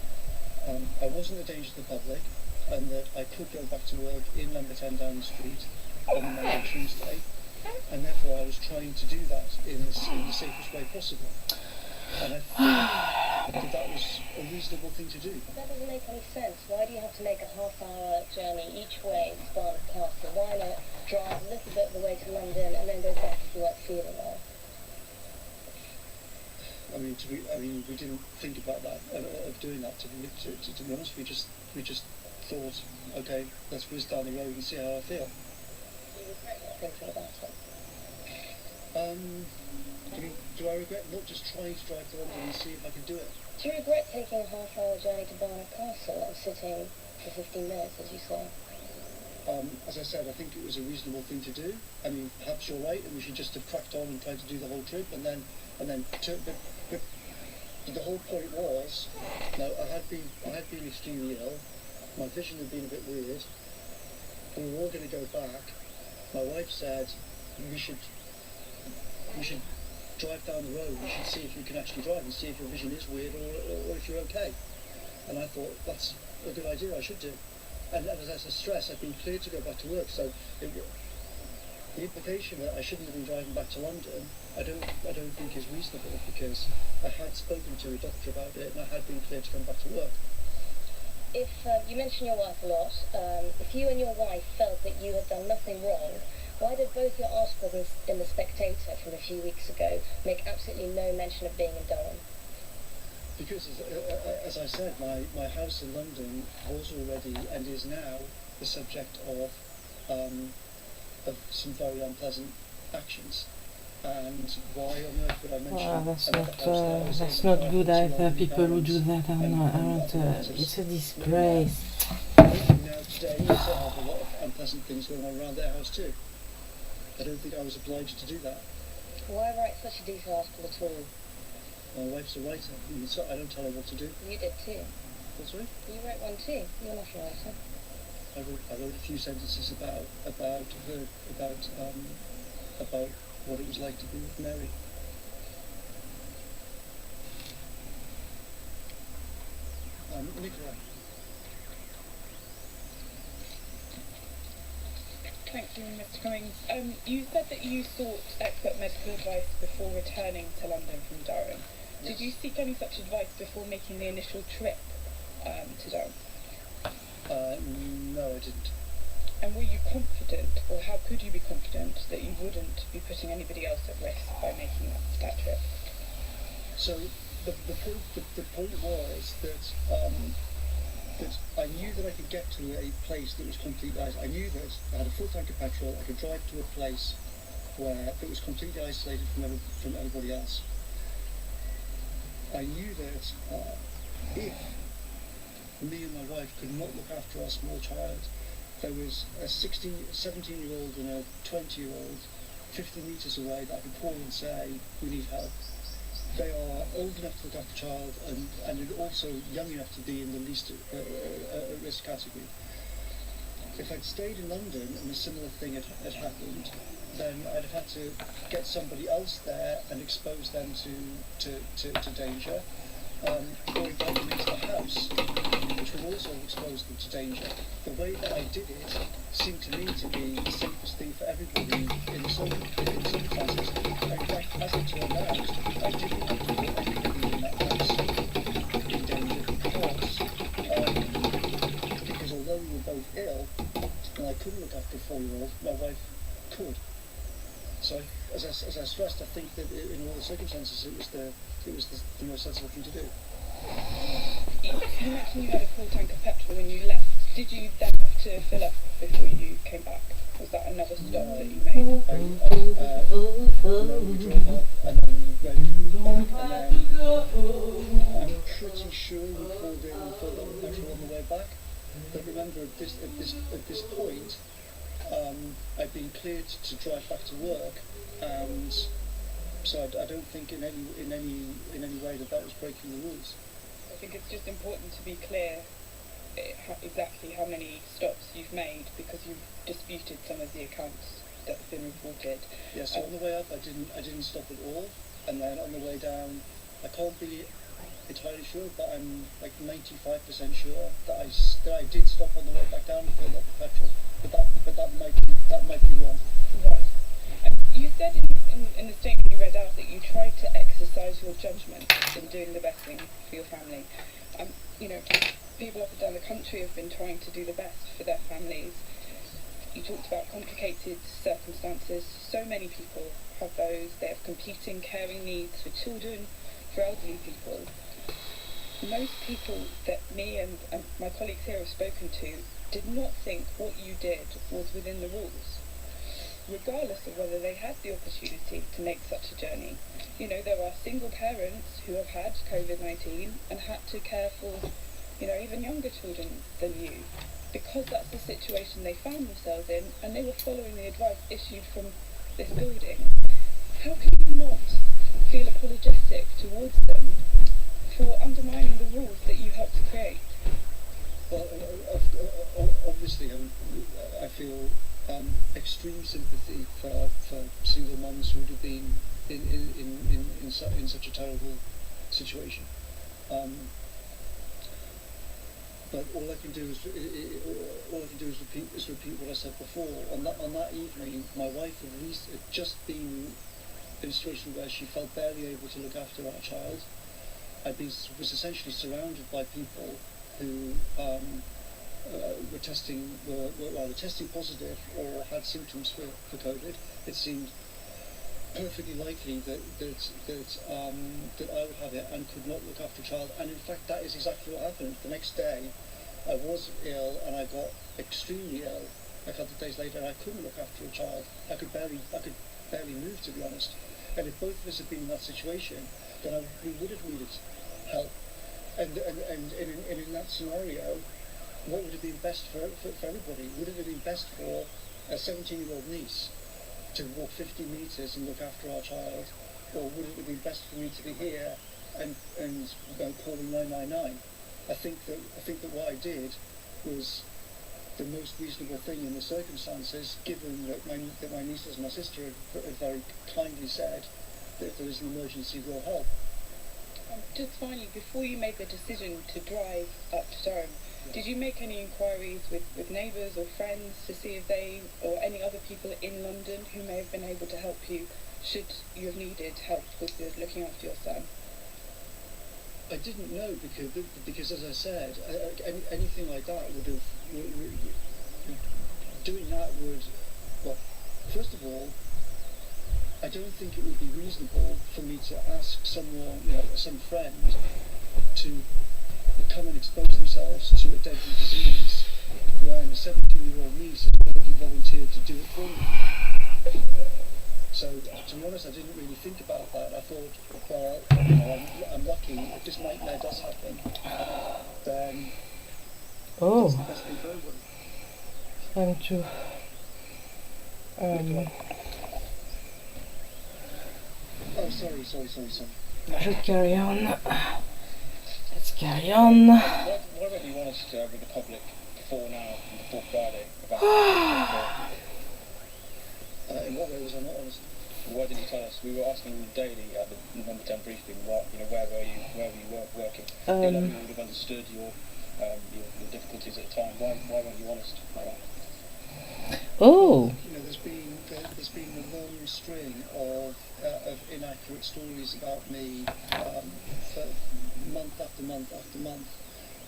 I wasn't a danger to the public, and that I could go back to work in number 10 Downing Street on Monday, Tuesday, and therefore I was trying to do that in the safest way possible. And I think that was a reasonable thing to do. That doesn't make any sense. Why do you have to make a half-hour journey each way to Barnard Castle? Why not drive a little bit of the way to London and then go back if you weren't feeling well? We didn't think about that of doing that. To be honest, we just thought, okay, let's whiz down the road and see how I feel. Do you regret not thinking about it? Do I regret not just trying to drive to London and see if I could do it? Do you regret taking a half-hour journey to Barnard Castle and sitting for 15 minutes, as you say? As I said, I think it was a reasonable thing to do. I mean, perhaps you're right, and we should just have cracked on and tried to do the whole trip, but the whole point was, I had been extremely ill. My vision had been a bit weird. We were all going to go back. My wife said we should drive down the road. We should see if you can actually drive and see if your vision is weird or if you're okay. And I thought that's a good idea. I should do. And as I stress, I've been cleared to go back to work. So the implication that I shouldn't have been driving back to London, I don't think is reasonable, because I had spoken to a doctor about it and I had been cleared to come back to work. If you mention your wife a lot, if you and your wife felt that you had done nothing wrong, why did both your articles in The Spectator from a few weeks ago make absolutely no mention of being in Durham? Because, as I said, my house in London was already and is now the subject of some very unpleasant actions. And why on earth would I mention that's not good either. People who do that aren't. It's a disgrace. Now today also have a lot of unpleasant things going on around their house too. I don't think I was obliged to do that. Why write such a detailed article at all? My wife's a writer, so I don't tell her what to do. You did too. What's right? You wrote one too. You're not a writer. I wrote a few sentences about what it was like to be with Mary. Nicola. Thank you, Mr. Cummings. You said that you sought expert medical advice before returning to London from Durham. Yes. Did you seek any such advice before making the initial trip to Durham? No, I didn't. And were you confident, or how could you be confident, that you wouldn't be putting anybody else at risk by making that trip? So the point was that I knew that I could get to a place that was completely isolated. I knew that I had a full tank of petrol. I could drive to a place where it was completely isolated from everybody else. I knew that if me and my wife could not look after our small child, there was a 17-year-old and a 20-year-old 50 metres away that I could call and say, we need help. They are old enough to look after a child and also young enough to be in the least risk category. If I'd stayed in London and a similar thing had happened, then I'd have had to get somebody else there and expose them to danger, or invite them into the house, which would also expose them to danger. The way that I did it seemed to me to be the safest thing for everybody in some circumstances. In fact, as it turned out, I didn't have to put anybody in that house in danger because although we were both ill and I couldn't look after a 4-year-old, my wife could. So, as I stressed, I think that in all the circumstances, it was the most sensible thing to do. You mentioned you had a full tank of petrol when you left. Did you then have to fill up before you came back? Was that another stop that you made? No, we drove up and then we went back, and then I'm pretty sure we pulled in and filled up the petrol on the way back. But remember, at this point, I'd been cleared to drive back to work, and so I don't think in any way that was breaking the rules. I think it's just important to be clear exactly how many stops you've made, because you've disputed some of the accounts that have been reported. Yeah, so on the way up I didn't stop at all, and then on the way down I can't be entirely sure, but I'm like 95% sure that I did stop on the way back down and fill up the petrol, but that might be wrong. Right. And you said in the statement you read out that you tried to exercise your judgment in doing the best thing for your family. People up and down the country have been trying to do the best for their families. You talked about complicated circumstances. So many people have those. They have competing caring needs for children, for elderly people. Most people that me and my colleagues here have spoken to did not think what you did was within the rules, regardless of whether they had the opportunity to make such a journey. There are single parents who have had COVID-19 and had to care for, even younger children than you, because that's the situation they found themselves in, and they were following the advice issued from this building. How can you not feel apologetic towards them for undermining the rules that you helped to create? Well, obviously, I feel extreme sympathy for single mums who would have been in such a terrible situation. But all I can do is repeat what I said before. On that evening, my wife had just been in a situation where she felt barely able to look after our child. Was essentially surrounded by people who were testing positive or had symptoms for COVID. It seemed perfectly likely that I would have it and could not look after a child. And in fact, that is exactly what happened. The next day, I was ill and I got extremely ill a couple of days later, and I couldn't look after a child. I could barely move, to be honest. And if both of us had been in that situation, then we would have needed help. And in that scenario, what would have been best for everybody? Would it have been best for a 17-year-old niece to walk 50 metres and look after our child, or would it have been best for me to be here and calling 999? I think that what I did was the most reasonable thing in the circumstances, given that my nieces and my sister have very kindly said that if there is an emergency, we'll help. Just finally, before you made the decision to drive up to Durham, did you make any inquiries with neighbours or friends to see if they or any other people in London who may have been able to help you should you have needed help with looking after your son? I didn't know because as I said, anything like that would have doing that would, well, first of all, I don't think it would be reasonable for me to ask someone, some friend, to come and expose themselves to a deadly disease when a 17-year-old niece has already volunteered to do it for me. So, to be honest, I didn't really think about that. I thought, well, I'm lucky. If this nightmare does happen, then that's the best thing for everyone. Oh, sorry. I should carry on. Let's carry on. Why don't you want us to with the public before now, before Friday, about in what way was I not honest? Why didn't you tell us? We were asking you daily at the number 10 briefing, where were you working? You would have understood your difficulties at the time. Why weren't you honest about that? Oh. There's been a long string of inaccurate stories about me for month after month after month,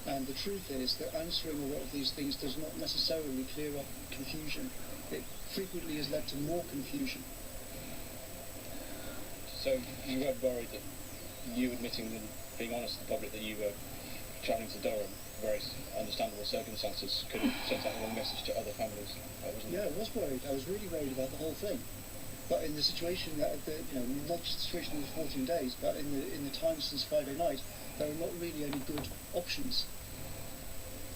and the truth is that answering a lot of these things does not necessarily clear up confusion. It frequently has led to more confusion. So you weren't worried that you admitting and being honest to the public that you were travelling to Durham, very understandable circumstances, could have sent out a wrong message to other families? Yeah, I was worried. I was really worried about the whole thing. But in the situation not just the situation of the 14 days, but in the time since Friday night, there are not really any good options.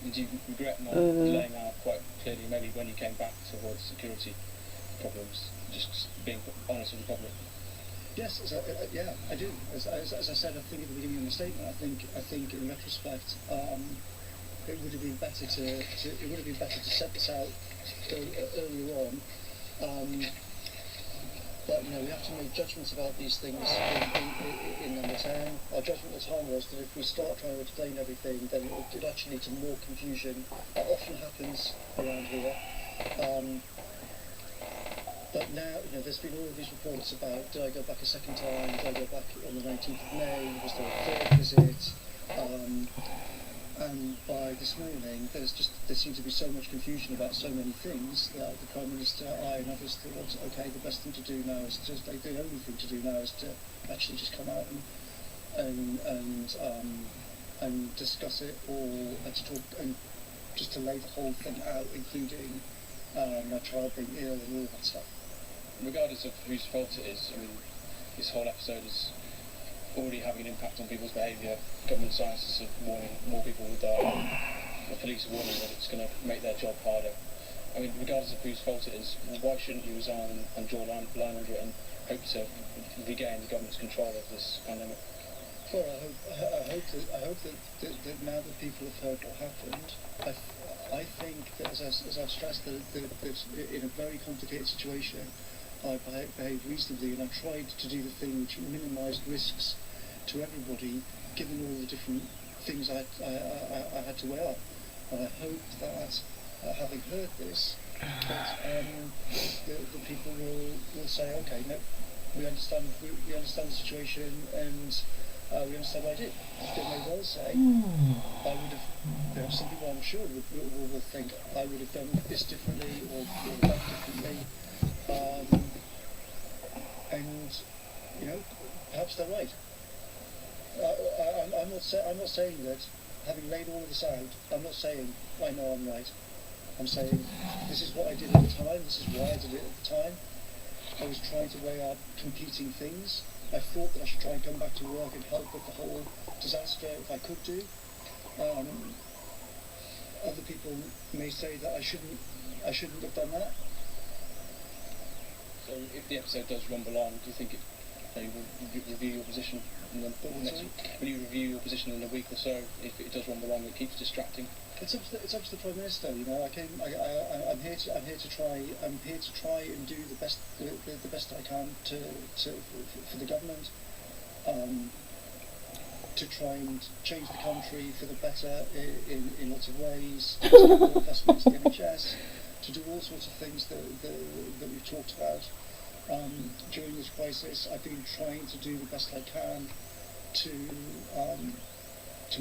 Did you regret not laying out quite clearly, maybe when you came back to avoid security problems, just being honest with the public? Yes, I do. As I said, I think at the beginning of the statement, I think in retrospect, it would have been better to set this out earlier on. But we have to make judgments about these things in number 10. Our judgment at the time was that if we start trying to explain everything, then it would actually lead to more confusion. That often happens around here. But now, there's been all of these reports about, did I go back a second time? Did I go back on the 19th of May? Was there a third visit? And by this morning, there seemed to be so much confusion about so many things that the Prime Minister, I and others thought, okay, the best thing to do now is just, the only thing to do now is to actually just come out and discuss it, or to talk, and just to lay the whole thing out, including my child being ill and all that stuff. Regardless of whose fault it is, this whole episode is already having an impact on people's behaviour. Government scientists are warning more people will die. The police are warning that it's going to make their job harder. Regardless of whose fault it is, why shouldn't you resign and draw a line under it and hope to regain the government's control of this pandemic? Well, I hope that now that people have heard what happened, I think that as I've stressed that in a very complicated situation, I behaved reasonably, and I tried to do the thing which minimised risks to everybody, given all the different things I had to weigh up. And I hope that, having heard this, that the people will say, okay, no, we understand the situation, and we understand what I did. They may well say, I would have, some people I'm sure will think I would have done this differently or that differently. And perhaps they're right. I'm not saying that, having laid all of this out, I'm not saying I know I'm right. I'm saying this is what I did at the time. This is why I did it at the time. I was trying to weigh up competing things. I thought that I should try and come back to work and help with the whole disaster if I could do. Other people may say that I shouldn't have done that. So if the episode does rumble on, do you think will review your position in the next week? Will you review your position in a week or so if it does rumble on? It keeps distracting It's up to the Prime Minister. You know, I'm here to try and do the best I can for the government, to try and change the country for the better in lots of ways, to do more investments in the NHS, to do all sorts of things that we've talked about during this crisis. I've been trying to do the best I can to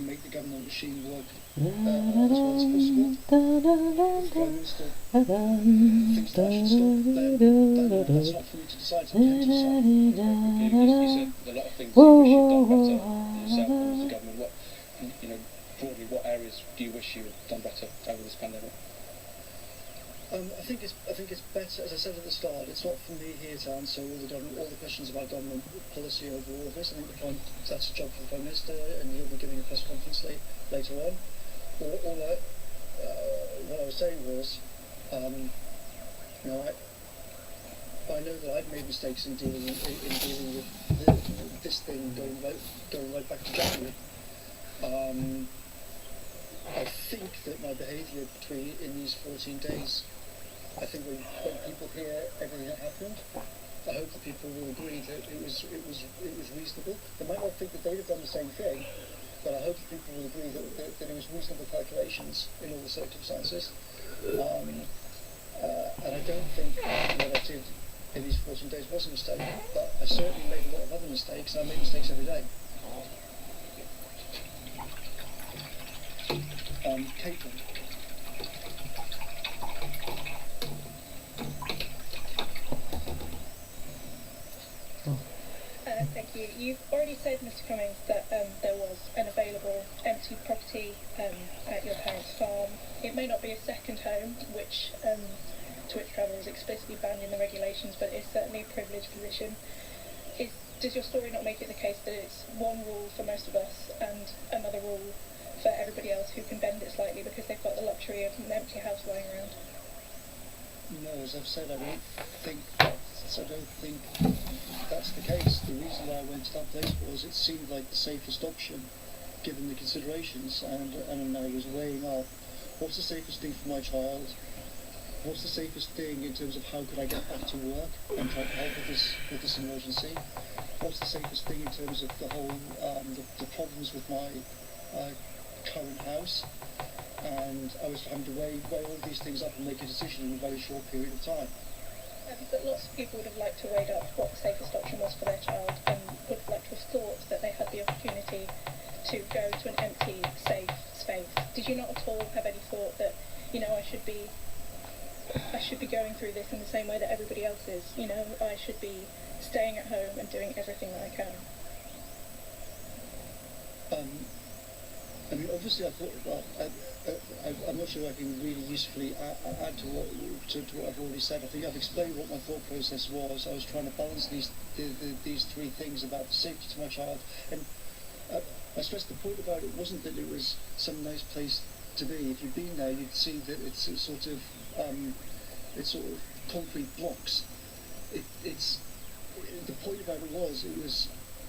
make the government machine work as well as possible. If the Prime Minister thinks that I should stop, then that's not for me to decide. It's up to him to decide. You said a lot of things you wish you'd done better yourself and as a government. What, broadly, what areas do you wish you had done better over this pandemic? I think it's better, as I said at the start, it's not for me here to answer all the questions about government policy over all of this. I think that's a job for the Prime Minister, and he'll be giving a press conference later on. What I was saying was, I know that I've made mistakes in dealing with this thing going right back to January. I think that my behaviour in these 14 days, I think when people hear everything that happened, I hope that people will agree that it was reasonable. They might not think that they'd have done the same thing, but I hope that people will agree that it was reasonable calculations in all the circumstances. And I don't think what I did in these 14 days was a mistake, but I certainly made a lot of other mistakes, and I make mistakes every day. Caitlin. Thank you. You've already said, Mr. Cummings, that there was an available empty property at your parents' farm. It may not be a second home, which to which travel is explicitly banned in the regulations, but it's certainly a privileged position. Does your story not make it the case that it's one rule for most of us and another rule for everybody else who can bend it slightly because they've got the luxury of an empty house lying around? No, as I've said, I don't think that's the case. The reason why I went to that place was it seemed like the safest option, given the considerations, and I was weighing up what's the safest thing for my child, what's the safest thing in terms of how could I get back to work and try to help with this emergency, what's the safest thing in terms of the whole the problems with my current house, and I was having to weigh all these things up and make a decision in a very short period of time. But lots of people would have liked to weigh up what the safest option was for their child and would have liked to have thought that they had the opportunity to go to an empty, safe space. Did you not at all have any thought that, I should be going through this in the same way that everybody else is? I should be staying at home and doing everything that I can. Obviously I thought, well, I'm not sure I can really usefully add to what I've already said. I think I've explained what my thought process was. I was trying to balance these three things about safety to my child, and I stress the point about it wasn't that it was some nice place to be. If you've been there, you'd see that it's sort of concrete blocks. The point about it was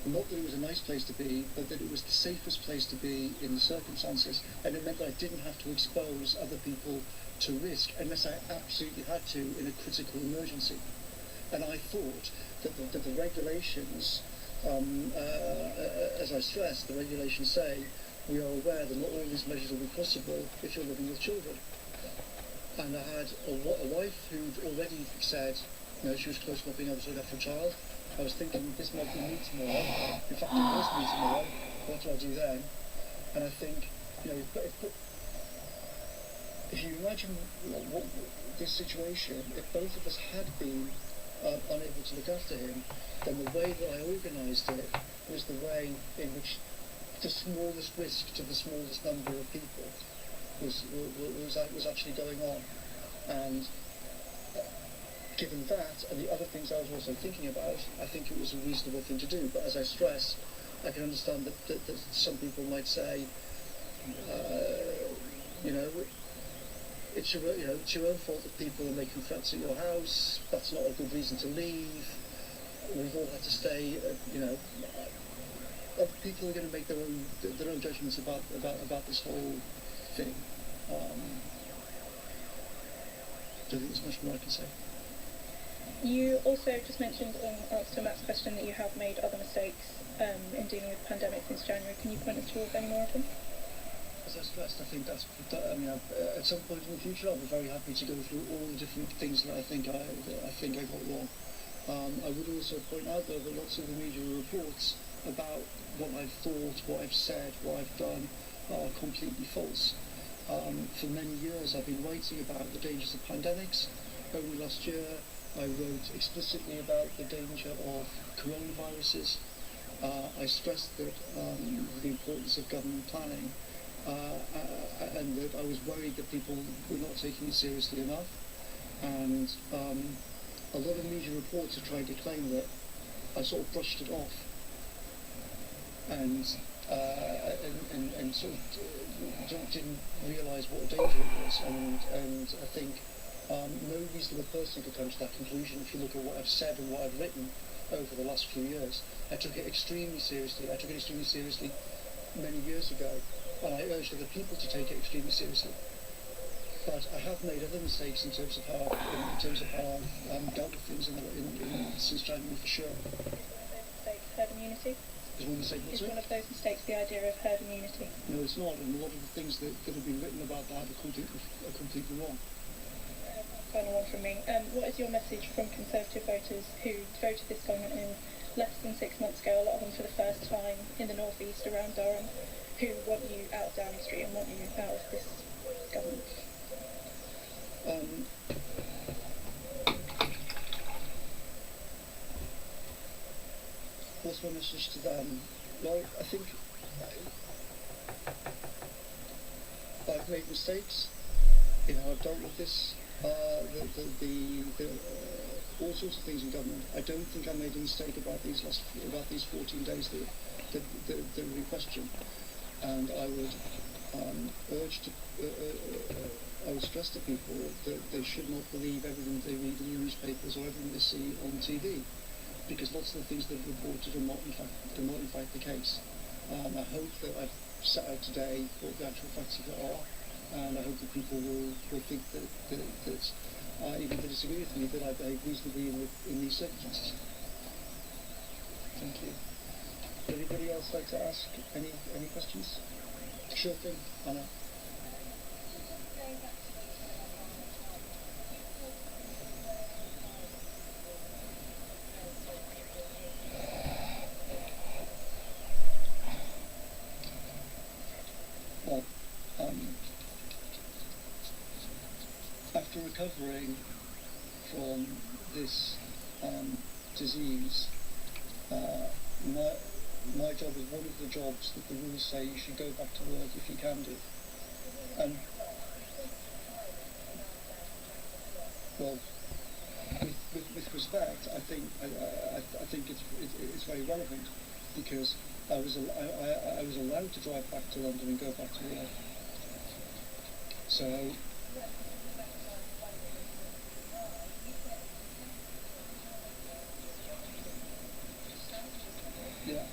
not that it was a nice place to be, but that it was the safest place to be in the circumstances, and it meant that I didn't have to expose other people to risk unless I absolutely had to in a critical emergency. And I thought that the regulations, as I stressed, the regulations say we are aware that not all these measures will be possible if you're living with children. And I had a wife who'd already said, she was close to not being able to look after a child. I was thinking, this might be me tomorrow. In fact, it was me tomorrow. What do I do then? And I think, if you imagine this situation, if both of us had been unable to look after him, then the way that I organised it was the way in which the smallest risk to the smallest number of people was actually going on. And given that and the other things I was also thinking about, I think it was a reasonable thing to do. But as I stress, I can understand that some people might say, it's your own fault that people are making threats at your house. That's not a good reason to leave. We've all had to stay. Other people are going to make their own judgments about this whole thing. don't think there's much more I can say. You also just mentioned in answer to Matt's question that you have made other mistakes in dealing with the pandemic since January. Can you point us towards any more of them? As I stressed, I think at some point in the future, I'll be very happy to go through all the different things that I think I got wrong. I would also point out, though, that lots of the media reports about what I've thought, what I've said, what I've done are completely false. For many years, I've been writing about the dangers of pandemics. Only last year, I wrote explicitly about the danger of coronaviruses. I stressed that the importance of government planning, and that I was worried that people were not taking it seriously enough. And a lot of media reports have tried to claim that I sort of brushed it off and sort of didn't realise what a danger it was. And I think no reasonable person could come to that conclusion if you look at what I've said and what I've written over the last few years. I took it extremely seriously. I took it extremely seriously many years ago, and I urged other people to take it extremely seriously. But I have made other mistakes in terms of how I've dealt with things since January, for sure. Herd immunity? Is one mistake Is one of those mistakes the idea of herd immunity? No, it's not, and a lot of the things that have been written about that are completely wrong. Final one from me. What is your message from Conservative voters who voted this government in less than 6 months ago, a lot of them for the first time in the North East around Durham, who want you out of Downing Street and want you out of this government? What's my message to them? Well, I think I've made mistakes in how I've dealt with this, all sorts of things in government. I don't think I made a mistake about these 14 days that were in question, and I would I would stress to people that they should not believe everything they read in the newspapers or everything they see on TV, because lots of the things that are reported are not in fact the case. I hope that I've set out today what the actual facts of it are, and I hope that people will think that even if they disagree with me, that I behave reasonably in these circumstances. Thank you. Would anybody else like to ask any questions? Sure thing, Anna. Well, after recovering from this disease, my job is one of the jobs that the rules say you should go back to work if you can do. And well, with respect, I think it's very relevant, because I was allowed to drive back to London and go back to work. So yeah.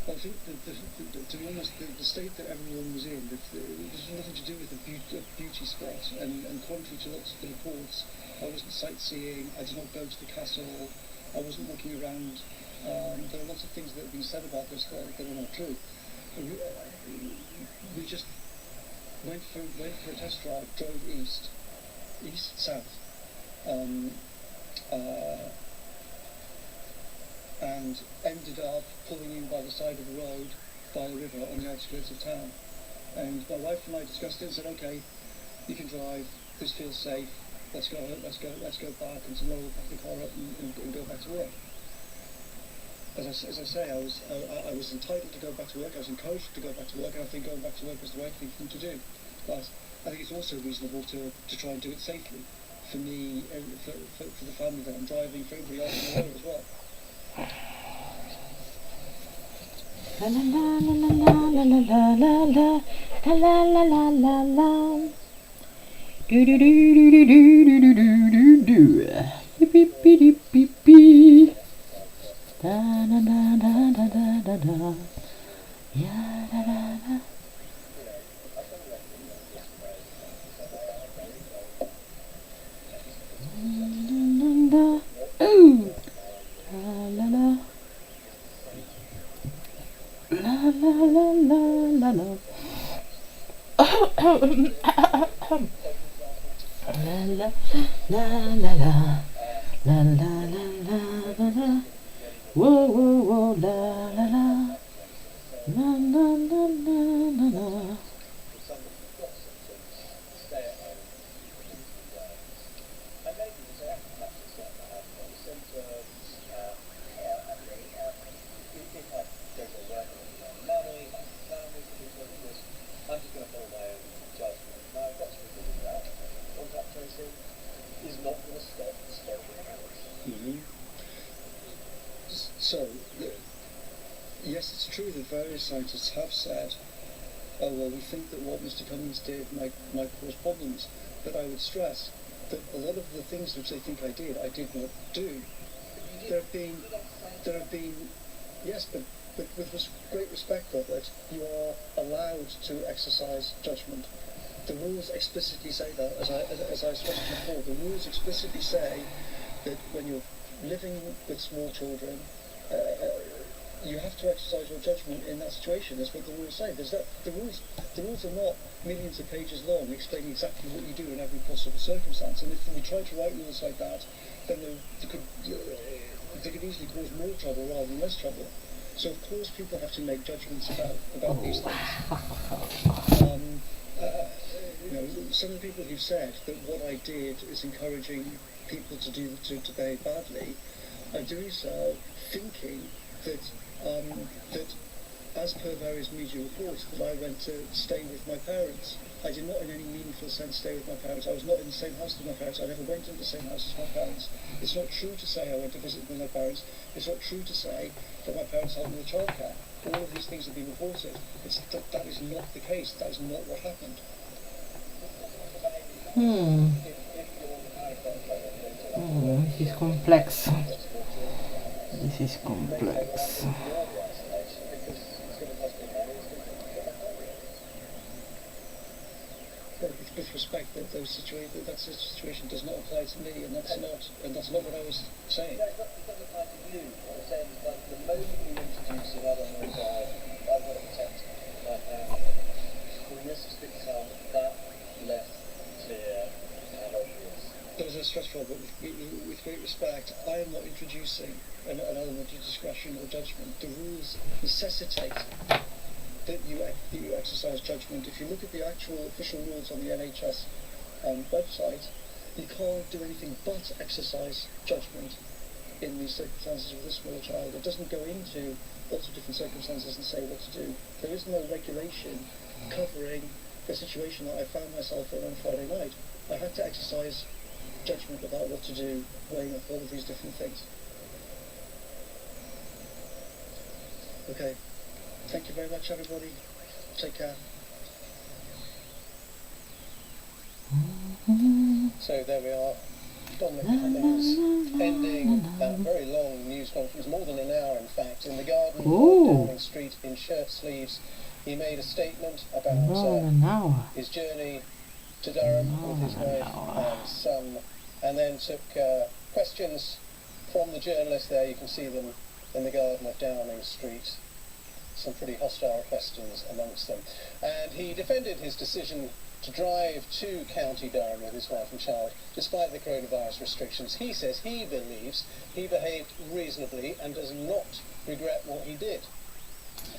I think to be honest, the state that everyone was in, this has nothing to do with the beauty spot, and contrary to lots of the reports, I wasn't sightseeing, I did not go to the castle, I wasn't walking around. There are lots of things that have been said about this that are not true. We just went for a test drive, drove south, and ended up pulling in by the side of the road by a river on the outskirts of town. And my wife and I discussed it and said, okay, you can drive, this feels safe, let's go back, and tomorrow we'll pack the car up and go back to work. As I say, I was entitled to go back to work, I was encouraged to go back to work, and I think going back to work was the right thing to do. But I think it's also reasonable to try and do it safely, for me, for the family that I'm driving, for everybody else in the road as well. La la la la la la la la la la la la la. Do do do do do do do do do do. Beep beep beep beep beep. Da da da da da da da da. Yeah, da da da. Da, la la la. La la la la la la. La la la la la. La la la la la la. Whoa whoa whoa la la la. La la la la la la. So, yes, it's true that various scientists have said, oh, well, we think that what Mr. Cummings did might cause problems. But I would stress that a lot of the things which they think I did not do. There have been, yes, but with great respect, Robert, you are allowed to exercise judgment. The rules explicitly say that, as I stressed before, the rules explicitly say that when you're living with small children, you have to exercise your judgment in that situation. That's what the rules say. The rules are not millions of pages long explaining exactly what you do in every possible circumstance. And if we try to write rules like that, then they could easily cause more trouble rather than less trouble. So of course people have to make judgments about these things. Some of the people who've said that what I did is encouraging people to behave badly, are doing so thinking that as per various media reports, that I went to stay with my parents. I did not in any meaningful sense stay with my parents. I was not in the same house as my parents. I never went into the same house as my parents. It's not true to say I went to visit with my parents. It's not true to say that my parents helped me with childcare. All of these things have been reported. That is not the case. That is not what happened. This is complex. This is complex. With respect, that situation does not apply to me, and that's not what I was saying. No, it's not apply to you. What I'm saying is that the moment you introduce another mobile, I want to protect my family. The risks become that less clear and obvious. As I stressed before, but with great respect, I am not introducing an element of discretion or judgment. The rules necessitate that you exercise judgment. If you look at the actual official rules on the NHS website, you can't do anything but exercise judgment in these circumstances with a small child. It doesn't go into lots of different circumstances and say what to do. There is no regulation covering the situation that I found myself in on Friday night. I had to exercise judgment about what to do, weighing up all of these different things. Okay. Thank you very much, everybody. Take care. So there we are. Dominic Cummings ending that very long news conference, more than an hour in fact, in the garden of Downing Street in shirt sleeves. He made a statement about his journey to Durham with his wife and son, and then took questions from the journalists there. You can see them in the garden of Downing Street. Some pretty hostile questions amongst them. And he defended his decision to drive to County Durham with his wife and child, despite the coronavirus restrictions. He says he believes he behaved reasonably and does not regret what he did.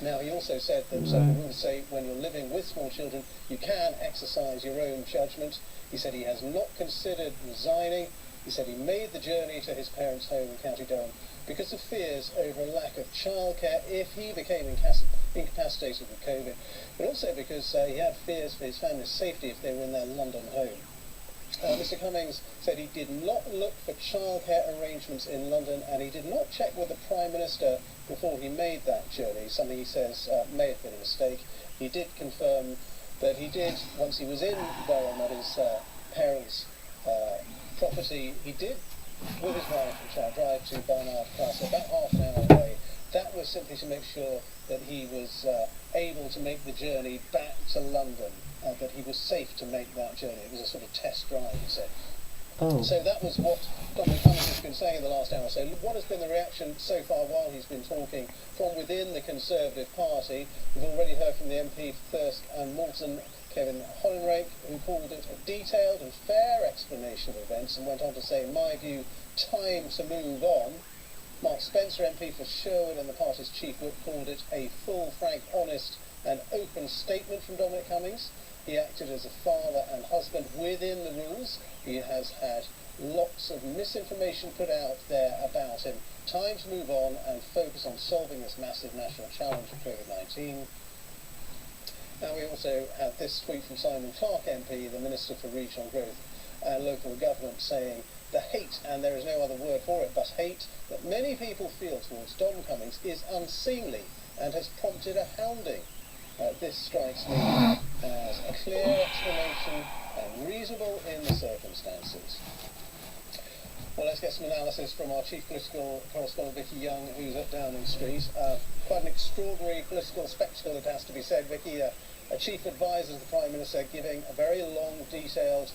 Now, he also said that the rules say when you're living with small children, you can exercise your own judgment. He said he has not considered resigning. He said he made the journey to his parents' home in County Durham because of fears over a lack of childcare if he became incapacitated with COVID, but also because he had fears for his family's safety if they were in their London home. Mr. Cummings said he did not look for childcare arrangements in London, and he did not check with the Prime Minister before he made that journey, something he says may have been a mistake. He did confirm that he did, once he was in Durham at his parents' property, he did with his wife, which I drive to Barnard Castle, about half an hour away. That was simply to make sure that he was able to make the journey back to London, that he was safe to make that journey. It was a sort of test drive, he said. Oh. So that was what Dominic Cummings has been saying in the last hour. So what has been the reaction so far while he's been talking from within the Conservative Party? We've already heard from the MP for Thirsk and Moulton, Kevin Hollinrake, who called it a detailed and fair explanation of events and went on to say, in my view, time to move on. Mark Spencer, MP for Sherwood and the party's chief whip, called it a full, frank, honest and open statement from Dominic Cummings. He acted as a father and husband within the rules. He has had lots of misinformation put out there about him. Time to move on and focus on solving this massive national challenge of COVID-19. Now we also have this tweet from Simon Clarke MP, the Minister for Regional Growth and Local Government, saying, the hate, and there is no other word for it but hate, that many people feel towards Dom Cummings is unseemly and has prompted a hounding. This strikes me as a clear explanation and reasonable in the circumstances. Well, let's get some analysis from our chief political correspondent, Vicky Young, who's at Downing Street. Quite an extraordinary political spectacle, it has to be said, Vicky. A chief advisor to the Prime Minister giving a very long, detailed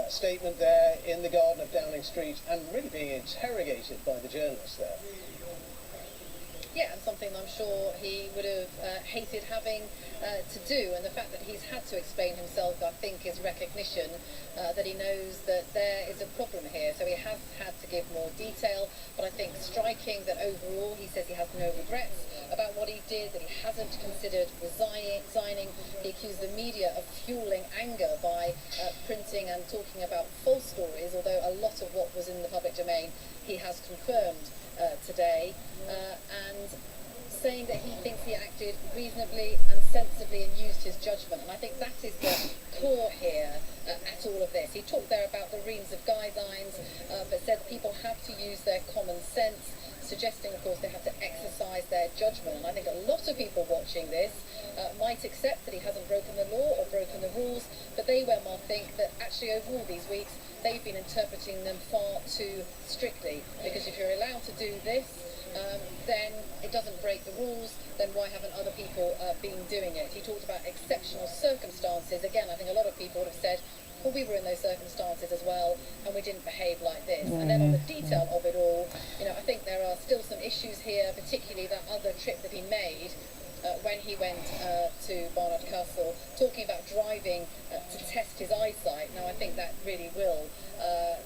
statement there in the garden of Downing Street and really being interrogated by the journalists there. Yeah, and something I'm sure he would have hated having to do, and the fact that he's had to explain himself, I think, is recognition that he knows that there is a problem here. So he has had to give more detail, but I think striking that overall he says he has no regrets about what he did, that he hasn't considered resigning. He accused the media of fueling anger by printing and talking about false stories, although a lot of what was in the public domain he has confirmed today, and saying that he thinks he acted reasonably and sensibly and used his judgment. And I think that is the core here at all of this. He talked there about the reams of guidelines, but said that people have to use their common sense, suggesting, of course, they have to exercise their judgment. And I think a lot of people watching this might accept that he hasn't broken the law or broken the rules, but they well might think that actually over all these weeks they've been interpreting them far too strictly, because if you're allowed to do this, then it doesn't break the rules, then why haven't other people been doing it? He talked about exceptional circumstances. Again, I think a lot of people would have said, well, we were in those circumstances as well, and we didn't behave like this. And then on the detail of it all, I think there are still some issues here, particularly that other trip that he made when he went to Barnard Castle, talking about driving to test his eyesight. Now, I think that really will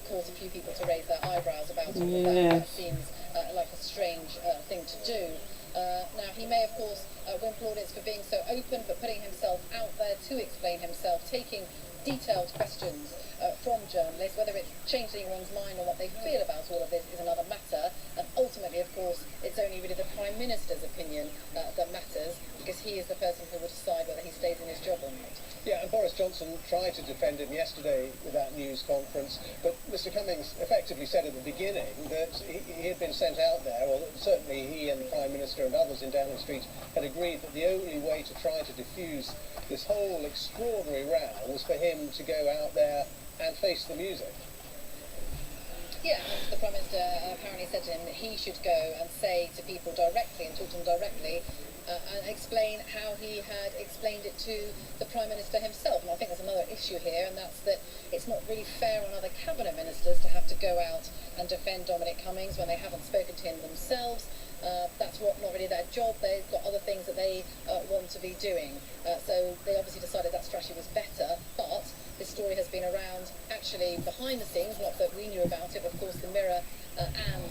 cause a few people to raise their eyebrows about all of that. That seems like a strange thing to do. Now, he may, of course, win plaudits for being so open, but putting himself out there to explain himself, taking detailed questions from journalists. Whether it's changed anyone's mind on what they feel about all of this is another matter, and ultimately, of course, it's only really the Prime Minister's opinion that matters, because he is the person who will decide whether he stays in his job or not. Yeah, and Boris Johnson tried to defend him yesterday with that news conference, but Mr Cummings effectively said at the beginning that he had been sent out there, or certainly he and the Prime Minister and others in Downing Street had agreed that the only way to try to diffuse this whole extraordinary row was for him to go out there and face the music. Yeah, and the Prime Minister apparently said to him that he should go and say to people directly and talk to them directly and explain how he had explained it to the Prime Minister himself. And I think there's another issue here, and that's that it's not really fair on other cabinet ministers to have to go out and defend Dominic Cummings when they haven't spoken to him themselves. That's not really their job. They've got other things that they want to be doing. So they obviously decided that strategy was better, but this story has been around actually behind the scenes, not that we knew about it, but of course the Mirror and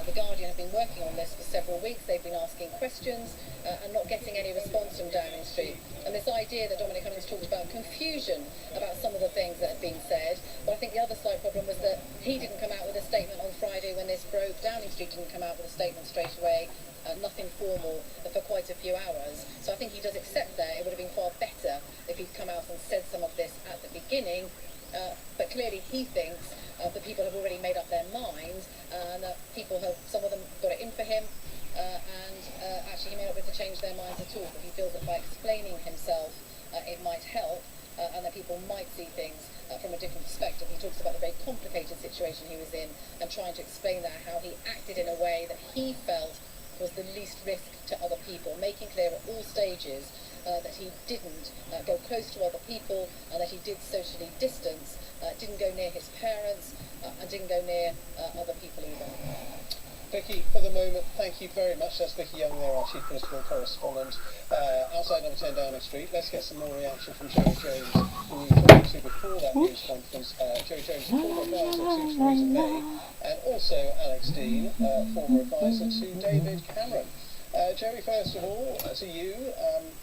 The Guardian have been working on this for several weeks. They've been asking questions and not getting any response from Downing Street. And this idea that Dominic Cummings talked about confusion about some of the things that had been said, but I think the other slight problem was that he didn't come out with a statement on Friday when this broke. Downing Street didn't come out with a statement straight away. Nothing formal for quite a few hours. So I think he does accept that it would have been far better if he'd come out and said some of this at the beginning. But clearly he thinks that people have already made up their minds, and that people have, some of them got it in for him, and actually he may not be able to change their minds at all, but he feels that by explaining himself it might help. and that people might see things from a different perspective. He talks about the very complicated situation he was in and trying to explain that, how he acted in a way that he felt was the least risk to other people, making clear at all stages that he didn't go close to other people and that he did socially distance, didn't go near his parents and didn't go near other people either. Vicky, for the moment, thank you very much. That's Vicky Young there, our chief political correspondent. Outside number 10 Downing Street, let's get some more reaction from Jerry Jones, who we were talking to before that news conference. Jerry Jones, former advisor to Theresa May, and also Alex Dean, former advisor to David Cameron. Jerry, first of all, to you,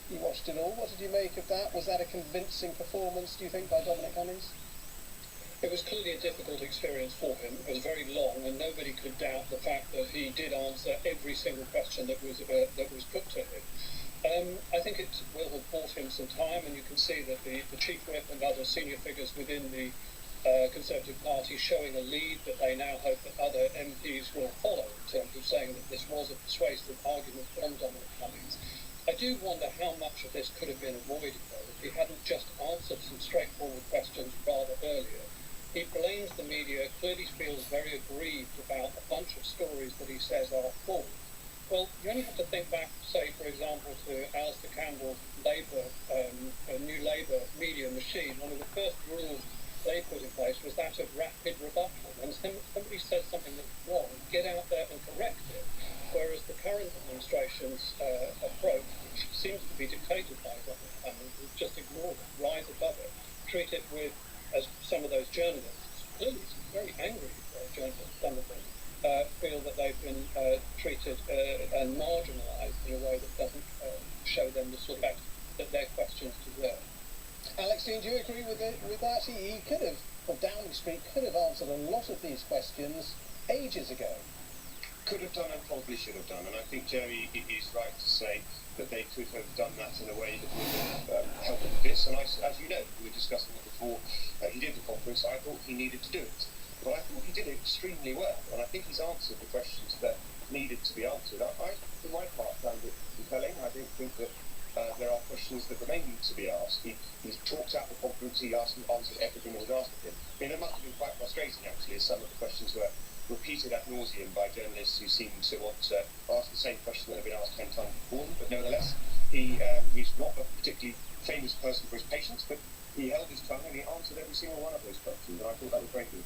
you watched it all. What did you make of that? Was that a convincing performance, do you think, by Dominic Cummings? It was clearly a difficult experience for him. It was very long, and nobody could doubt the fact that he did answer every single question that was put to him. I think it will have bought him some time, and you can see that the Chief Whip and other senior figures within the Conservative Party showing a lead that they now hope that other MPs will follow in terms of saying that this was a persuasive argument from Dominic Cummings. I do wonder how much of this could have been avoided, though, if he hadn't just answered some straightforward questions rather earlier. He blames the media, clearly feels very aggrieved about a bunch of stories that he says are false. Well, you only have to think back, say, for example, to Alistair Campbell's new Labour media machine. One of the first rules they put in place was that of rapid rebuttal. When somebody says something that's wrong, get out there and correct it. Whereas the current administration's approach, which seems to be dictated by Dominic Cummings, is just ignore it, rise above it, treat it with, as some of those journalists, clearly some very angry journalists, some of them, feel that they've been treated and marginalised in a way that doesn't show them the sort of respect that their questions deserve. Alex Dean, do you agree with that? He could have, or Downing Street could have answered a lot of these questions ages ago. Could have done and probably should have done, and I think Jerry is right to say that they could have done that in a way that would have helped with this. And as you know, we were discussing it before he did the conference, I thought he needed to do it. But I thought he did it extremely well, and I think he's answered the questions that needed to be answered. I for my part, found it compelling. I don't think that there are questions that remain to be asked. He's talked out the conference, he answered everything that was asked of him. I mean, it must have been quite frustrating, actually, as some of the questions were repeated ad nauseum by journalists who seem to want to ask the same question that had been asked 10 times before them. But nevertheless, he's not a particularly famous person for his patience, but he held his tongue and he answered every single one of those questions, and I thought that was very good.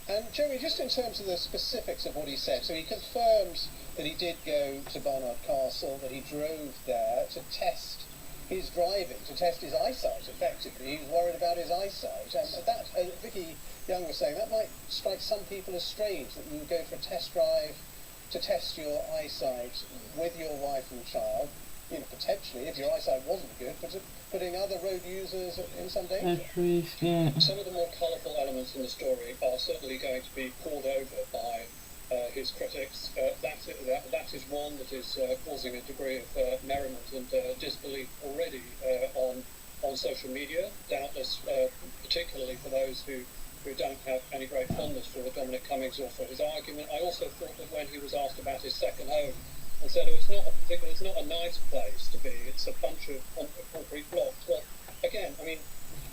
And Jerry, just in terms of the specifics of what he said, so he confirmed that he did go to Barnard Castle, that he drove there to test his driving, to test his eyesight, effectively. He was worried about his eyesight, and that, Vicky Young was saying, that might strike some people as strange, that you would go for a test drive to test your eyesight with your wife and child, you know, potentially, if your eyesight wasn't good, but putting other road users in some danger. Some of the more colourful elements in the story are certainly going to be poured over by his critics. That is one that is causing a degree of merriment and disbelief already on social media, doubtless particularly for those who don't have any great fondness for Dominic Cummings or for his argument. I also thought that when he was asked about his second home and said, oh, it's not a nice place to be, it's a bunch of concrete blocks. Well, again, I mean,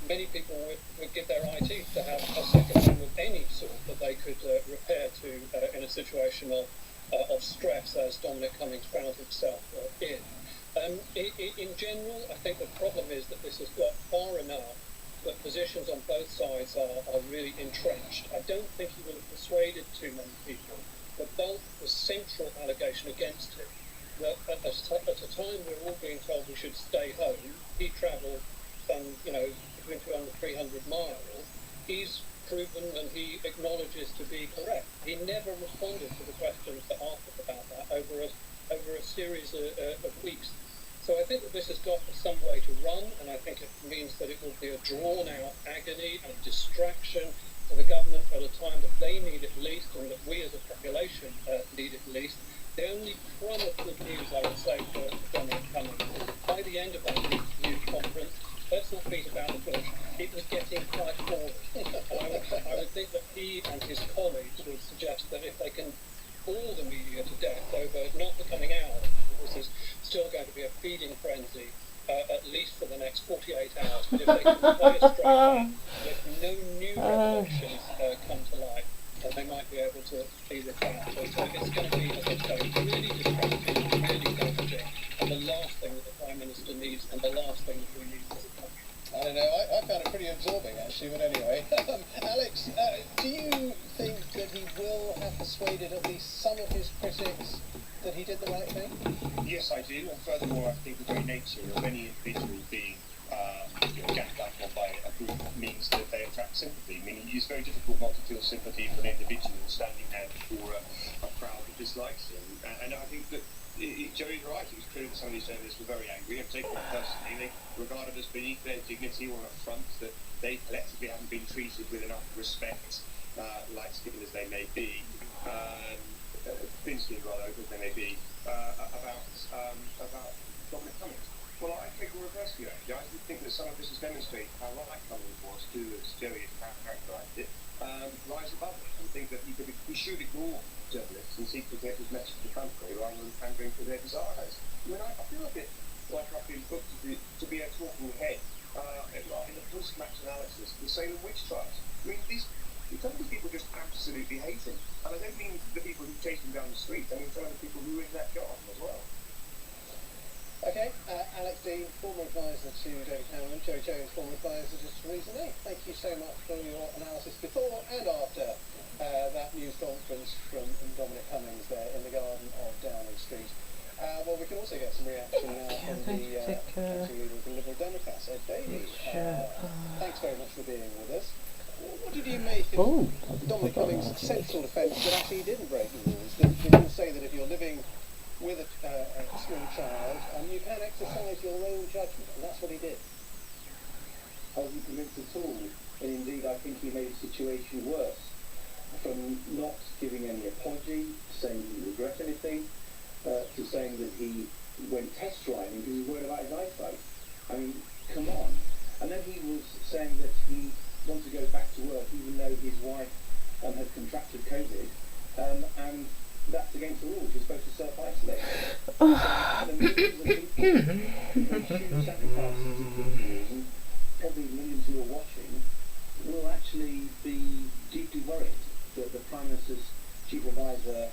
many people would give their eye teeth to have a second home of any sort that they could repair to in a situation of stress, as Dominic Cummings found himself in. In general, I think the problem is that this has got far enough that positions on both sides are really entrenched. I don't think he would have persuaded too many people. The bulk, the central allegation against him, that at a time we're all being told we should stay home, he travelled some, between 200 and 300 miles, he's proven and he acknowledges to be correct. He never responded to the questions that asked him about that over a series of weeks. So I think that this has got some way to run, and I think it means that it will be a drawn-out agony and distraction for the government at a time that they need it least, and that we as a population need it least. The only crumb of good news, I would say, for Dominic Cummings is by the end of that news conference, let's not beat about the bush, it was getting quite forward. And I would think that he and his colleagues would suggest that if they can bore the media to death over not becoming ours, this is still going to be a feeding frenzy, at least for the next 48 hours, But if they can play a straight game, if no new revelations come to light, then they might be able to either come out. So it's going to be, as I say, really distracting, really damaging, and the last thing that the Prime Minister needs, and the last thing that we need as a country. I don't know, I found it pretty absorbing actually, but anyway. Alex, do you think that he will have persuaded at least some of his critics that he did the right thing? Yes, I do, and furthermore, I think the very nature of any individual being ganged up on by a group means that they attract sympathy. I mean, it's very difficult not to feel sympathy for an individual standing there before a crowd that dislikes him. And I think that Joey's right. It was clear that some of these journalists were very angry and taken it personally. They regarded as beneath their dignity or an affront that they collectively haven't been treated with enough respect, light-skinned as they may be, thin-skinned rather, as they may be, about Dominic Cummings. Well, I think we'll reverse view actually. I think that some of this has demonstrated how right Cummings was, who, as Joey has characterised it, rise above it, and think that we should ignore journalists and seek to get his message to the country rather than pandering to their desires. I mean, I feel a bit like I've been booked to be a talking head in the post-match analysis of the Salem witch trials. I mean, some of these people just absolutely hate him. And I don't mean the people who chased him down the street, I mean some of the people who were in that garden as well. Okay, Alex Dean, former advisor to David Cameron, Joey Jones, former advisor to Theresa May. Thank you so much for your analysis before and after that news conference from Dominic Cummings there in the garden of Downing Street. Well, we can also get some reaction now from the the Liberal Democrats, Ed Davey. Thanks very much for being with us. What did you make of Dominic Cummings' central defence that actually he didn't break the rules? That he didn't say that if you're living with a small child, you can exercise your own judgment, and that's what he did. I wasn't convinced at all, and indeed I think he made the situation worse, from not giving any apology, saying he didn't regret anything, to saying that he went test driving because he was worried about his eyesight. I mean, come on. And then he was saying that he wants to go back to work even though his wife had contracted COVID, and that's against the rules. You're supposed to self-isolate. So the millions of people who choose sacrifices to keep the rules, and probably millions who are watching, will actually be deeply worried that the Prime Minister's chief advisor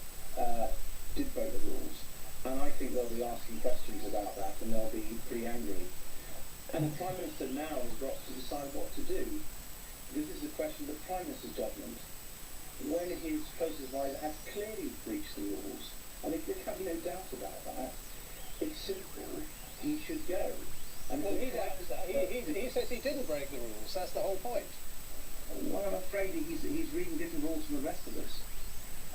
did break the rules. And I think they'll be asking questions about that, and they'll be pretty angry. And the Prime Minister now has got to decide what to do. This is a question of the Prime Minister's judgment. When his closest advisor has clearly breached the rules, and if there can be no doubt about that, it's simple, he should go. And well, he says he didn't break the rules, that's the whole point. Well, I'm afraid he's reading different rules from the rest of us.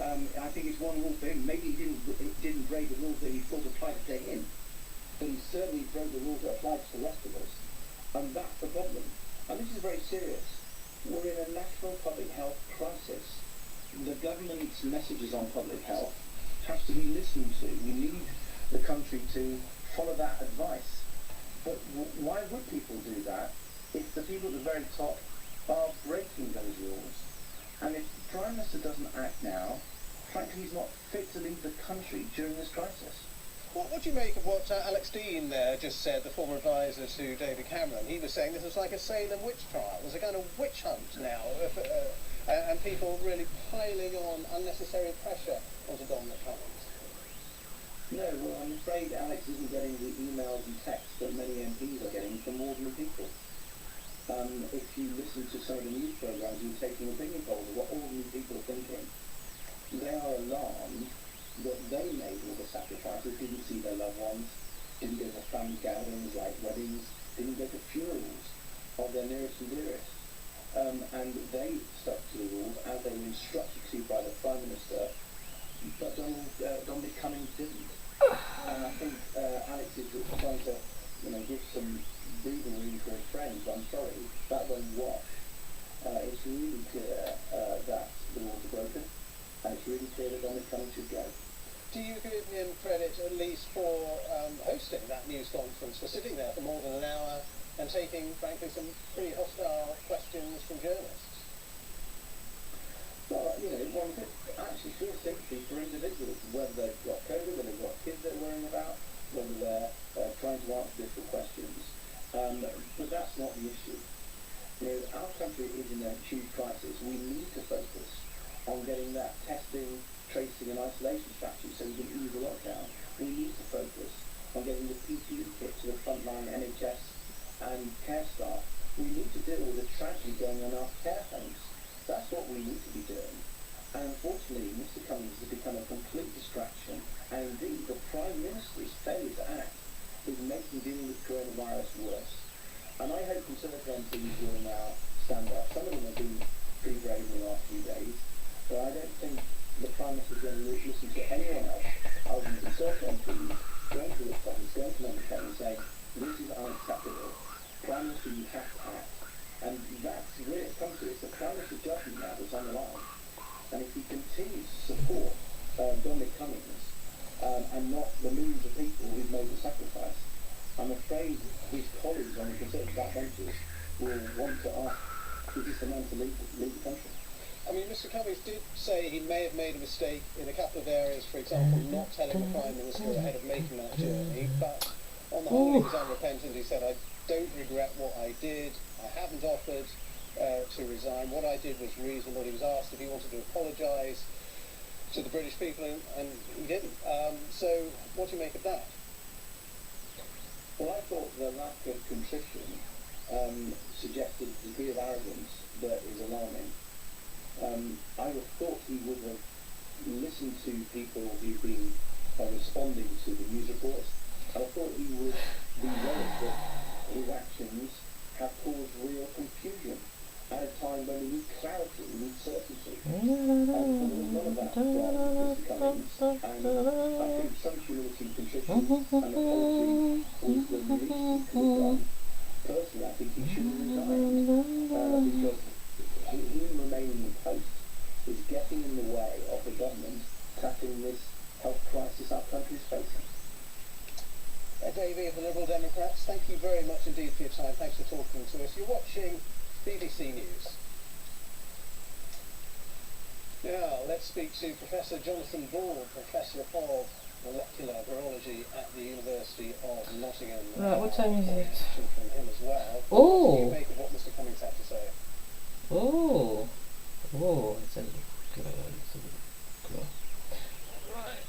I think it's one rule for him. Maybe he didn't break the rules that he thought applied to him, but he certainly broke the rules that applied to the rest of us. And that's the problem. And this is very serious. We're in a national public health crisis. The government's messages on public health have to be listened to. We need the country to follow that advice. But why would people do that if the people at the very top are breaking those rules? And if the Prime Minister doesn't act now, frankly, he's not fit to lead the country during this crisis. What do you make of what Alex Dean there just said, the former advisor to David Cameron? He was saying this was like a Salem witch trial. There's a kind of witch hunt now, and people really piling on unnecessary pressure onto Dominic Cummings. No, well, I'm afraid Alex isn't getting the emails and texts that many MPs are getting from ordinary people. If you listen to some of the news programmes and taking opinion polls of what ordinary people are thinking, they are alarmed that they made all the sacrifices, didn't see their loved ones, didn't go to family gatherings like weddings, didn't go to funerals of their nearest and dearest. And they stuck to the rules as they were instructed to by the Prime Minister, but Dominic Cummings didn't. And I think Alex is trying to give some breathing room for his friends, but I'm sorry, that won't wash. It's really clear that the rules are broken, and it's really clear that Dominic Cummings should go. Do you give him credit at least for hosting that news conference, for sitting there for more than an hour and taking, frankly, some pretty hostile questions from journalists? Well, one could actually feel sympathy for individuals, whether they've got COVID, whether they've got kids they're worrying about, whether they're trying to answer difficult questions. But that's not the issue. You know, our country is in a huge crisis. We need to focus on getting that testing, tracing and isolation strategy so we can ease the lockdown. We need to focus on getting the PPE kit to the frontline NHS and care staff. We need to deal with the tragedy going on in our care homes. That's what we need to be doing. And unfortunately, Mr. Cummings has become a complete distraction. And indeed, the Prime Minister's failure to act is making dealing with coronavirus worse. And I hope Conservative MPs will now stand up. Some of them have been pretty brave in the last few days, but I don't think the Prime Minister is going to listen to anyone else other than Conservative MPs going to the Commons, going to Member and saying, this is unacceptable. Prime Minister, you have to act. And that's where it comes to. It's the Prime Minister's judgment now that's on the line. And if he continues to support Dominic Cummings and not the millions of people who've made the sacrifice, I'm afraid his colleagues on the Conservative backbenches will want to ask, is this the man to lead the country? I mean, Mr. Cummings did say he may have made a mistake in a couple of areas, for example, not telling the Prime Minister ahead of making that journey, but on the whole he was unrepentant. He said, I don't regret what I did, I haven't offered to resign. What I did was reasonable. He was asked if he wanted to apologise to the British people, and he didn't. So what do you make of that? Well, I thought the lack of contrition suggested a degree of arrogance that is alarming. I would have thought he would have listened to people who've been responding to the news reports. I thought he would be worried that his actions have caused real confusion at a time when we need clarity, we need certainty. But there was none of that from Mr. Cummings, and I think some humility and contrition and apology was the least he could have done. Personally, I think he should have resigned, because him remaining in post is getting in the way of the government tackling this health crisis our country is facing. Davey of the Liberal Democrats, thank you very much indeed for your time. Thanks for talking to us. You're watching BBC News. Now, let's speak to Professor Jonathan Ball, Professor of Molecular Virology at the University of Nottingham. Right, what time is it? From him as well. Oh! What do you make of what Mr. Cummings had to say? Oh! Oh, it's a good. Right.